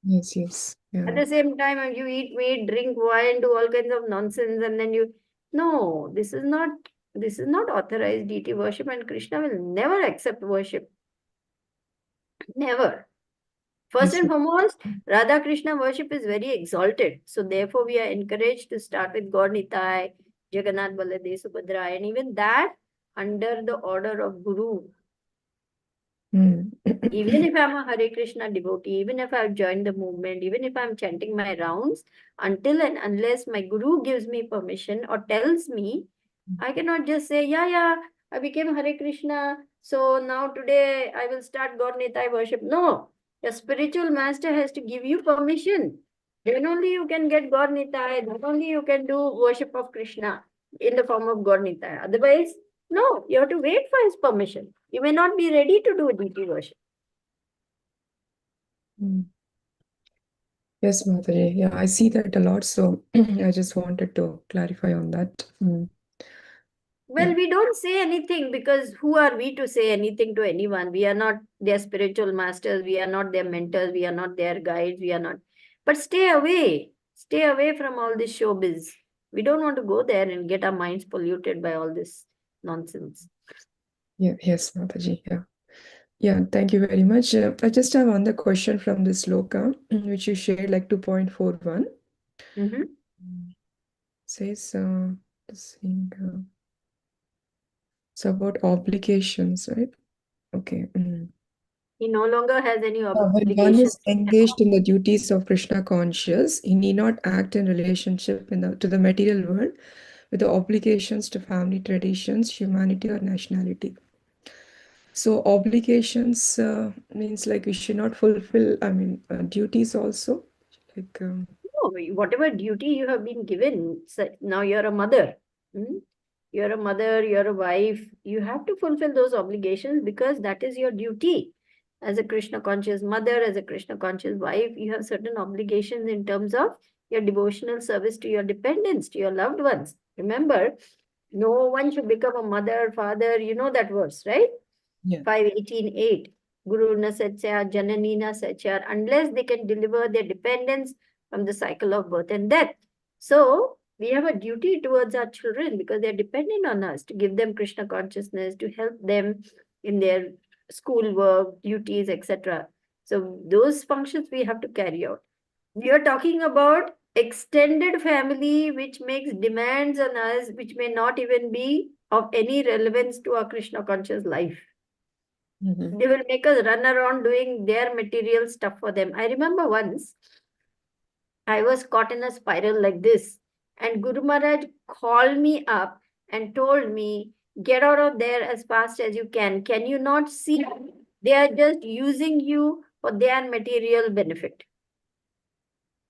Yes, yes. At Yeah. the same time, you eat meat, drink wine, do all kinds of nonsense, and then you, no, this is not authorized deity worship, and Krishna will never accept worship. Never. First Yes. and foremost, Radha Krishna worship is very exalted. So therefore, we are encouraged to start with God Nitai, Jagannath Baladev Subhadra, and even that under the order of Guru. Mm. Even if I'm a Hare Krishna devotee, even if I've joined the movement, even if I'm chanting my rounds, until and unless my Guru gives me permission or tells me, I cannot just say, yeah, I became Hare Krishna, so now today I will start God Nitai worship. No, your spiritual master has to give you permission. Then only you can get God Nitai, then only you can do worship of Krishna in the form of God Nitai. Otherwise, no, you have to wait for his permission. You may not be ready to do deity worship. Mm. Yes, Mataji. Yeah, I see that a lot. So I just wanted to clarify on that. Mm. Well, Yeah. we don't say anything because who are we to say anything to anyone? We are not their spiritual masters. We are not their mentors. We are not their guides. We are not. But stay away. Stay away from all this showbiz. We don't want to go there and get our minds polluted by all this nonsense. Yeah. Yes, Mataji. Yeah. Yeah. Thank you very much. I just have another question from this sloka, which you shared like 2.41. Mm-hmm. Says, this thing, it's about obligations, right? Okay. Mm. He no longer has any When one is obligations. engaged in the duties of Krishna conscious, he need not act in relationship to the material world with the obligations to family traditions, humanity, or nationality. So obligations means like we should not fulfill, I mean, duties also. Like, No, whatever duty you have been given, so now you're a mother. Hmm? You're a mother, you're a wife. You have to fulfill those obligations because that is your duty. As a Krishna conscious mother, as a Krishna conscious wife, you have certain obligations in terms of your devotional service to your dependents, to your loved ones. Remember, no one should become a mother, father. You know that verse, right? yeah. 5:18:8. Guru na Satya, Janani na Satya, unless they can deliver their dependence from the cycle of birth and death. So we have a duty towards our children because they're dependent on us to give them Krishna consciousness, to help them in their schoolwork, duties, etc. So those functions we have to carry out. We are talking about extended family which makes demands on us which may not even be of any relevance to our Krishna conscious life. They will make us run around doing their material stuff for them. I remember once I was caught in a spiral like this, and Guru Maharaj called me up and told me, get out of there as fast as you can. Can you not see? They are just using you for their material benefit.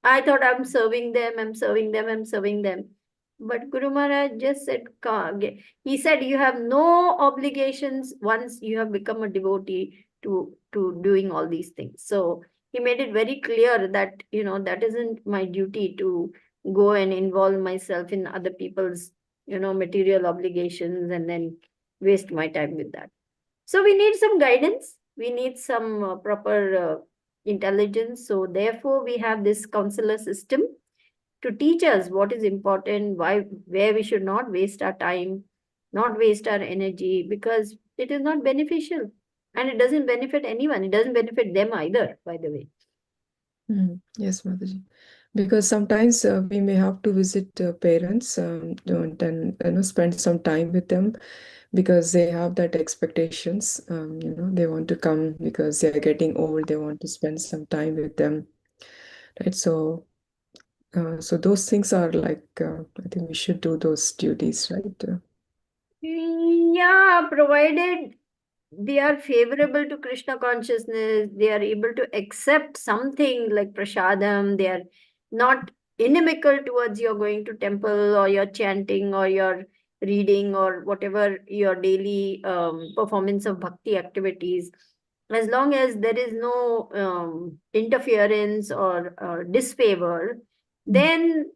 I thought I'm serving them, I'm serving them, I'm serving them. But Guru Maharaj just said, he said, you have no obligations once you have become a devotee to doing all these things. So he made it very clear that, that isn't my duty to go and involve myself in other people's, material obligations and then waste my time with that. So we need some guidance. We need some proper intelligence. So therefore, we have this counselor system to teach us what is important, where we should not waste our time, not waste our energy, because it is not beneficial. And it doesn't benefit anyone. It doesn't benefit them either, by the way. Yes, Mataji. Because sometimes we may have to visit parents and spend some time with them because they have that expectations. They want to come because they are getting old. They want to spend some time with them, right? So those things are like I think we should do those duties, right? Yeah, provided they are favorable to Krishna consciousness, they are able to accept something like prasadam, they are not inimical towards your going to temple or your chanting or your reading or whatever your daily performance of bhakti activities. As long as there is no interference or disfavor, then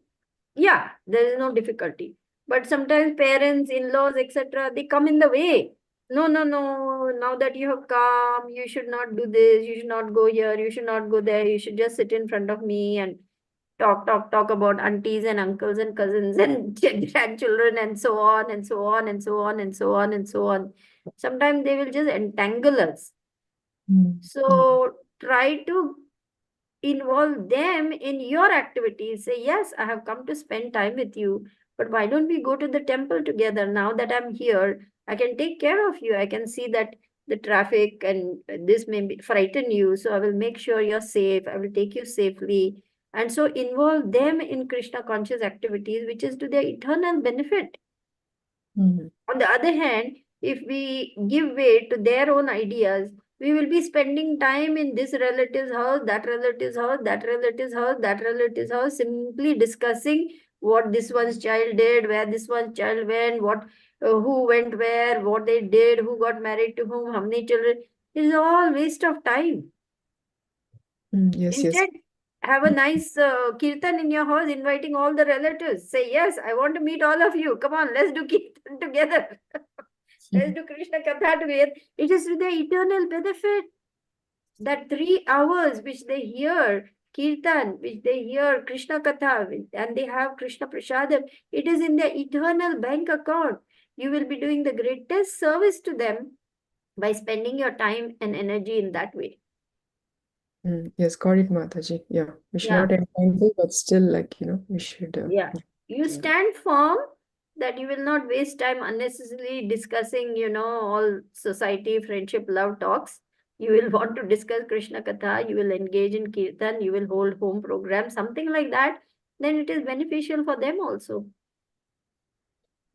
yeah, there is no difficulty. But sometimes parents, in-laws, etc., they come in the way. No, no, no. Now that you have come, you should not do this. You should not go here. You should not go there. You should just sit in front of me and talk about aunties and uncles and cousins and grandchildren and so on and so on and so on and so on and so on. Sometimes they will just entangle us. So try to involve them in your activities. Say, yes, I have come to spend time with you, but why don't we go to the temple together? Now that I'm here, I can take care of you. I can see that the traffic and this may frighten you, so I will make sure you're safe. I will take you safely. And so involve them in Krishna conscious activities, which is to their eternal benefit. On the other hand, if we give way to their own ideas, we will be spending time in this relative's house, that relative's house, that relative's house, that relative's house, simply discussing what this one's child did, where this one's child went, who went where, what they did, who got married to whom, how many children. It is all waste of time. Yes, Instead, have a nice kirtan in your house, inviting all the relatives. Say, yes, I want to meet all of you. Come on, let's do kirtan together. Let's do Krishna Katha together. It is to their eternal benefit. That 3 hours which they hear kirtan, which they hear Krishna Katha, and they have Krishna Prasadam, it is in their eternal bank account. You will be doing the greatest service to them by spending your time and energy in that way. Yes, got it, Mataji. Yeah, we should Yeah. not entangle, but still, we should. Yeah. You stand firm that you will not waste time unnecessarily discussing, all society, friendship, love talks. You will want to discuss Krishna Katha, you will engage in Kirtan, you will hold home programs, something like that. Then it is beneficial for them also.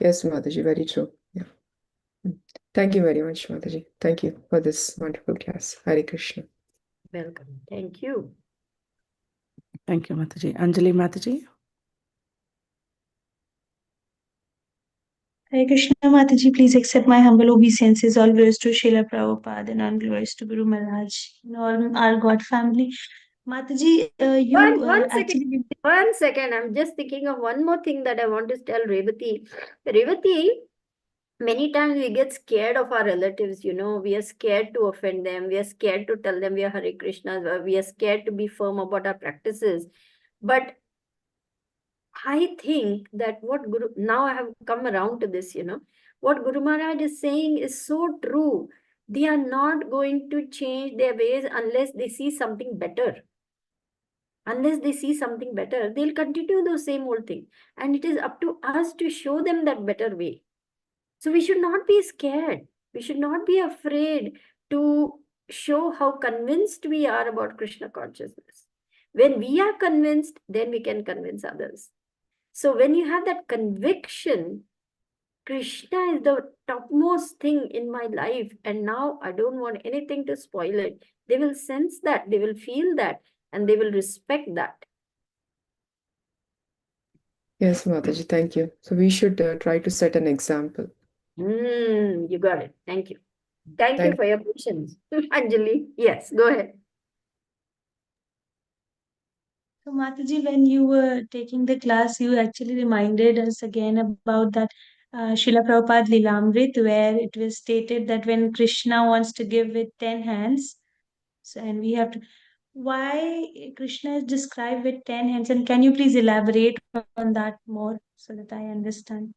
Yes, Mataji, very true. Yeah. Thank you very much, Mataji. Thank you for this wonderful class. Hare Krishna. Welcome. Thank you. Thank you, Mataji. Anjali Mataji. Hare Krishna Mataji, please accept my humble obeisances. All glories to Srila Prabhupada and all glories to Guru Maharaj and all our God family. Mataji, One second. I'm just thinking of one more thing that I want to tell Revati. Revati, Many times we get scared of our relatives, we are scared to offend them, we are scared to tell them we are Hare Krishnas, or we are scared to be firm about our practices. But I think that what Guru, now I have come around to this, what Guru Maharaj is saying is so true. They are not going to change their ways unless they see something better. Unless they see something better, they'll continue the same old thing. And it is up to us to show them that better way. So we should not be scared. We should not be afraid to show how convinced we are about Krishna consciousness. When we are convinced, then we can convince others. So when you have that conviction, Krishna is the topmost thing in my life, and now I don't want anything to spoil it. They will sense that, they will feel that, and they will respect that. Yes, Mataji, thank you. So we should try to set an example. You got it. Thank you. Thank you Thank for your patience. Anjali, yes, go ahead. So, Mataji, when you were taking the class, you actually reminded us again about that Srila Prabhupada Lilamrit, where it was stated that when Krishna wants to give with 10 hands, so, and we have to, why Krishna is described with 10 hands, and can you please elaborate on that more so that I understand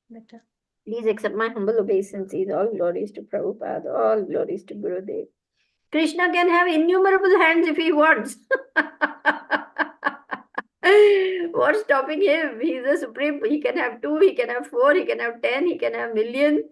better? Please accept my humble obeisances. All glories to Prabhupada, all glories to Gurudev. Krishna can have innumerable hands if he wants. What's stopping him? He's the supreme. He can have 2, he can have 4, he can have 10, he can have million.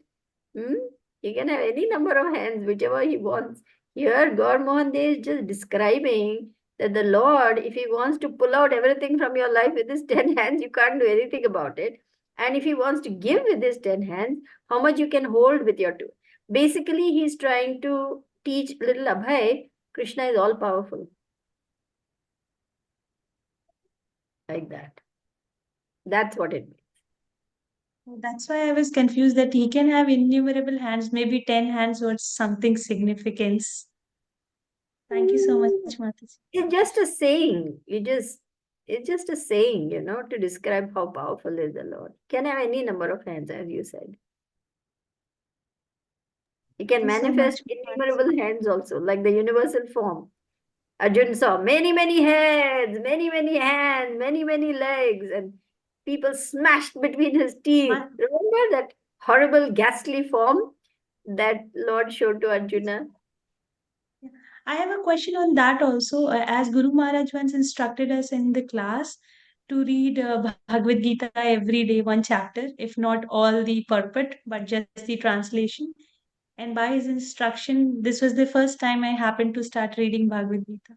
He can have any number of hands, whichever he wants. Here, God Mohan Dey is just describing that the Lord, if he wants to pull out everything from your life with his 10 hands, you can't do anything about it. And if he wants to give with his 10 hands, how much you can hold with your 2. Basically, he's trying to teach little Abhay, Krishna is all powerful. Like that. That's what it means. That's why I was confused that he can have innumerable hands, maybe 10 hands or something significance. Thank you so much, Mataji. It's just a saying. It's just a saying, to describe how powerful is the Lord. Can have any number of hands, as you said. He can Thank you so manifest much, innumerable hands also, like the universal form. Arjun saw many, many heads, many, many hands, many, many legs, and people smashed between his teeth. Remember that horrible, ghastly form that Lord showed to Arjuna? I have a question on that also. As Guru Maharaj once instructed us in the class to read Bhagavad Gita every day, one chapter, if not all the purport, but just the translation. And by his instruction, this was the first time I happened to start reading Bhagavad Gita.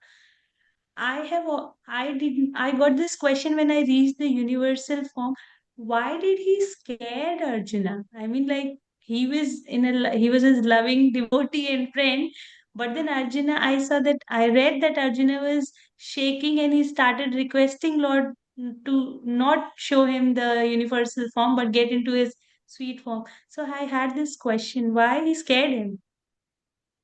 I got this question when I reached the universal form. Why did he scared Arjuna? I mean, like he was his loving devotee and friend, but then Arjuna, I read that Arjuna was shaking and he started requesting Lord to not show him the universal form, but get into his sweet form. So I had this question: why he scared him?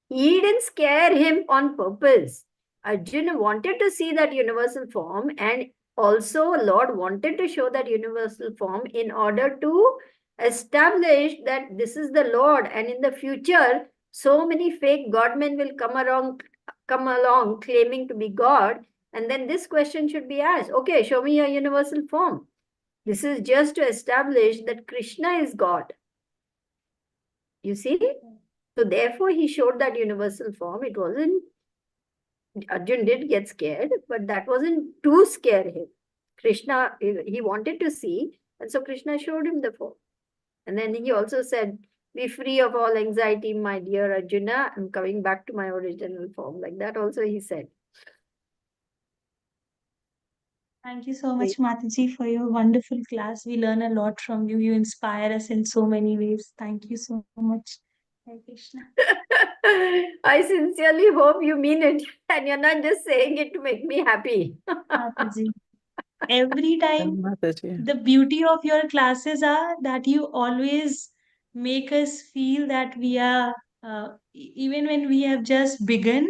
He didn't scare him on purpose. Arjuna wanted to see that universal form, and also Lord wanted to show that universal form in order to establish that this is the Lord, and in the future, so many fake godmen will come along claiming to be God, and then this question should be asked, okay, show me your universal form. This is just to establish that Krishna is God. You see? So therefore, he showed that universal form. It wasn't, Arjun did get scared, but that wasn't to scare him. Krishna, he wanted to see, and so Krishna showed him the form. And then he also said, be free of all anxiety, my dear Arjuna. I'm coming back to my original form. Like that also he said. Thank you so much, Mataji, for your wonderful class. We learn a lot from you. You inspire us in so many ways. Thank you so much. Hare Krishna. I sincerely hope you mean it and you're not just saying it to make me happy. Mataji. Every time, Mataji. the beauty of your classes are that you always make us feel that we are, even when we have just begun,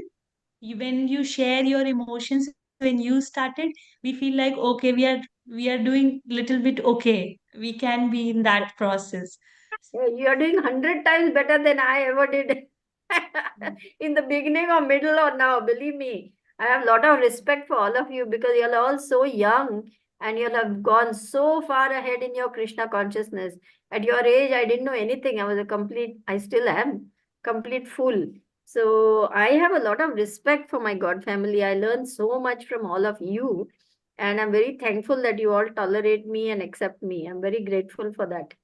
when you share your emotions when you started, we feel like okay, we are doing little bit okay. We can be in that process. Yeah, you are doing 100 times better than I ever did in the beginning or middle or now. Believe me, I have a lot of respect for all of you because you're all so young and you'll have gone so far ahead in your Krishna consciousness. At your age, I didn't know anything. I still am, complete fool. So I have a lot of respect for my God family. I learned so much from all of you. And I'm very thankful that you all tolerate me and accept me. I'm very grateful for that.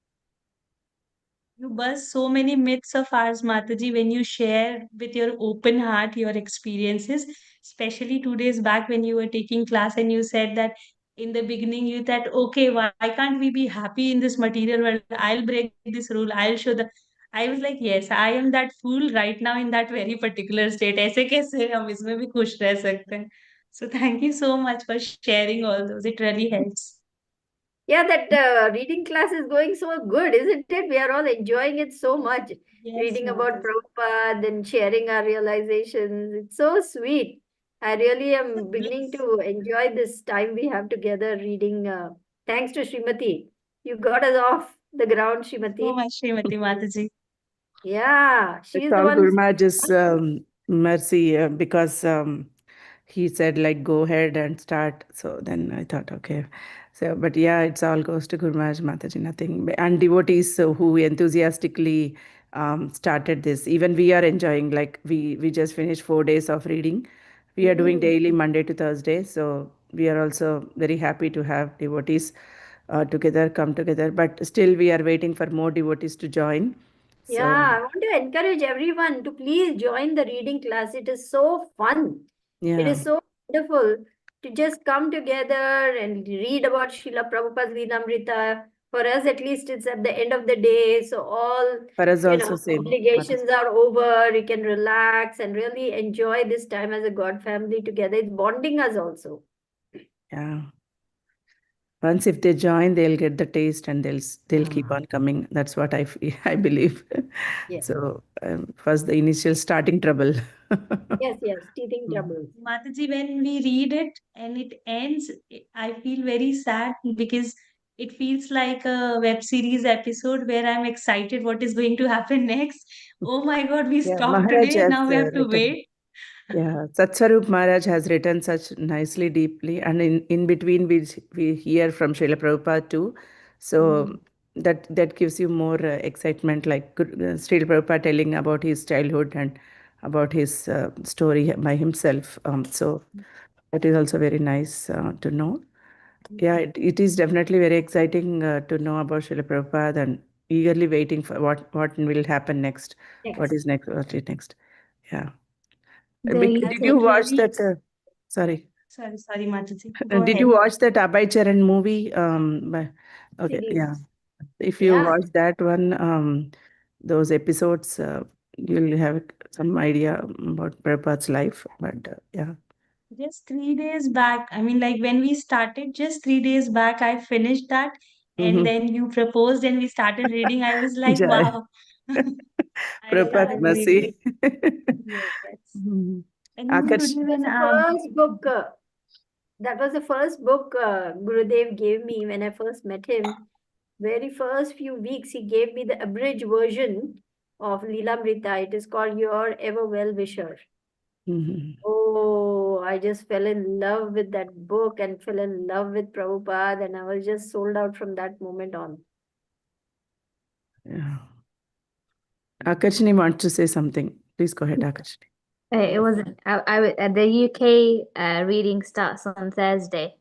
You bust so many myths of ours, Mataji, when you share with your open heart your experiences. Especially 2 days back when you were taking class and you said that in the beginning you thought, okay, why can't we be happy in this material world? I'll break this rule. I'll show the. I was like, yes, I am that fool right now in that very particular state. ऐसे कैसे हम इसमें भी खुश रह सकते हैं? So thank you so much for sharing all those. It really helps. Yeah, that reading class is going so good, isn't it? We are all enjoying it so much. Yes, Reading about Mataji. Prabhupada and sharing our realizations. It's so sweet. I really It's a am beginning bliss. to enjoy this time we have together reading. Thanks to Srimati. You got us off the ground, So Srimati. much, Srimati Mataji. Yeah, It's she's the all one. Guru Maharaj's mercy because he said like go ahead and start. So then I thought okay. So but yeah, it's all goes to Guru Maharaj Mataji, nothing. And devotees who enthusiastically started this. Even we are enjoying. Like we just finished 4 days of reading. We are doing daily Monday to Thursday. So we are also very happy to have devotees come together. But still we are waiting for more devotees to join. Yeah, So I want to encourage everyone to please join the reading class. It is so fun. It yeah. is so wonderful to just come together and read about Srila Prabhupada's Vinamrita. For us, at least, it's at the end of the day. So all, For us also same. obligations are over. We can relax and really enjoy this time as a God family together. It's bonding us also. Yeah. Once if they join, they'll get the taste and they'll keep on coming. That's what I believe. Yes, So first the initial starting trouble. yes, teething Mm. troubles. Mataji, when we read it and it ends, I feel very sad because it feels like a web series episode where I'm excited what is going to happen next. Oh my God, we Yeah, stopped Maharaj today. has Now we have to written. wait. Yeah, Satsvarup Maharaj has written such nicely, deeply, and in between we hear from Srila Prabhupada too. So that gives you more excitement, like Srila Prabhupada telling about his childhood and about his story by himself. So that is also very nice to know. Yeah, it is definitely very exciting to know about Srila Prabhupada and eagerly waiting for what will happen next. What Next. is next? What is next? Yeah. The Did you UK. watch Really, that? Sorry. sorry, Mataji. Go Did ahead. you watch that Abhay Charan movie? Okay, yeah. Series. If you Yeah. watch that one, those episodes, you'll have some idea about Prabhupada's life. But yeah. Just 3 days back, I mean, like when we started, just 3 days back, I finished that. And Mm-hmm. then you proposed and we started reading. I was like, Jai. wow. I Prabhupada started reading. mercy. Yes. Mhm. And even Akash. today, when The first book, that was the first book Gurudev gave me when I first met him. Very first few weeks, he gave me the abridged version of Leelamrita. It is called Your Ever Well Wisher. Mhm. Oh, I just fell in love with that book and fell in love with Prabhupada, and I was just sold out from that moment on. Yeah. Akashni wants to say something. Please go ahead, Akashni. It Yes. wasn't. The UK reading starts on Thursday.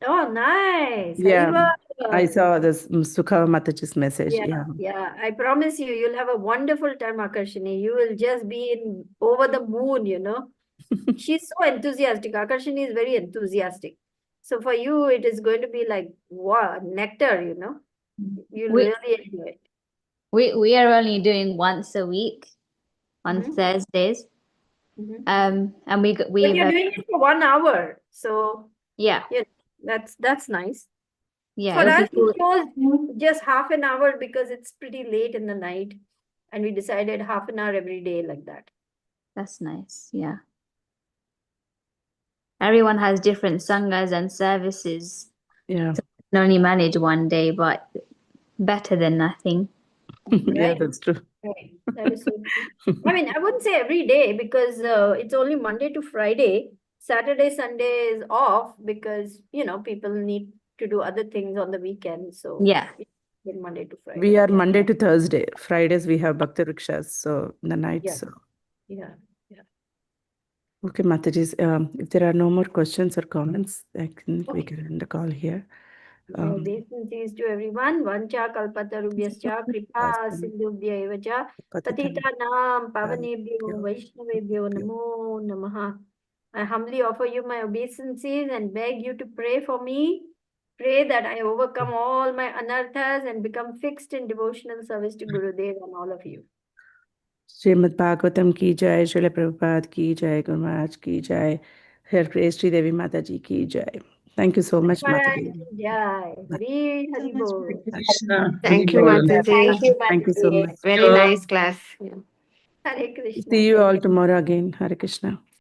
Oh, nice. Yeah, I Harival. saw this Sukha Mataji's message. Yeah, Yeah. yeah. I promise you, you'll have a wonderful time, Akarshini. You will just be in over the moon. She's so enthusiastic. Akarshini is very enthusiastic. So for you, it is going to be like wow, nectar. You'll We really enjoy it. we are only doing once a week on Mhm, Thursdays. mhm. And But we've you're doing it for 1 hour. So yeah, yeah, that's nice. yeah, For it'll be us, cool. it was just half an hour because it's pretty late in the night. And we decided half an hour every day like that. That's nice. Yeah. Everyone has different sanghas and services. Yeah. So we can only manage one day, but better than nothing. Yeah, Right. that's true. Right. That is so true. I mean, I wouldn't say every day because it's only Monday to Friday. Saturday, Sunday is off because, people need to do other things on the weekend. So Yeah. it's been Monday to Friday. We are Yeah. Monday to Thursday. Fridays we have Bhakti Rikshas, so the night. Yeah. So Yeah. okay, Mataji. If there are no more questions or comments, I think we can end the call here. My obeisances to everyone. Vancha kalpatarubhyascha kripa sindhubhya eva cha patitanam pavanebhyo vaishnavebhyo namo namaha. I humbly offer you my obeisances and beg you to pray for me. Pray that I overcome all my anarthas and become fixed in devotional service to Gurudev and all of you. Shrimad Bhagavatam की जय, श्रील प्रभुपाद की जय, गुरु महाराज की जय, हर press Sridevi माता जी की जय. Thank you so much, Maharaj Mataji. ki jai. Hari So Hari much, Bol. Hare Krishna. Thank you, Bol. Mataji. Thank you so much. Very nice class. Yeah. Hare Krishna. See you Thank all you. tomorrow again. Hare Krishna.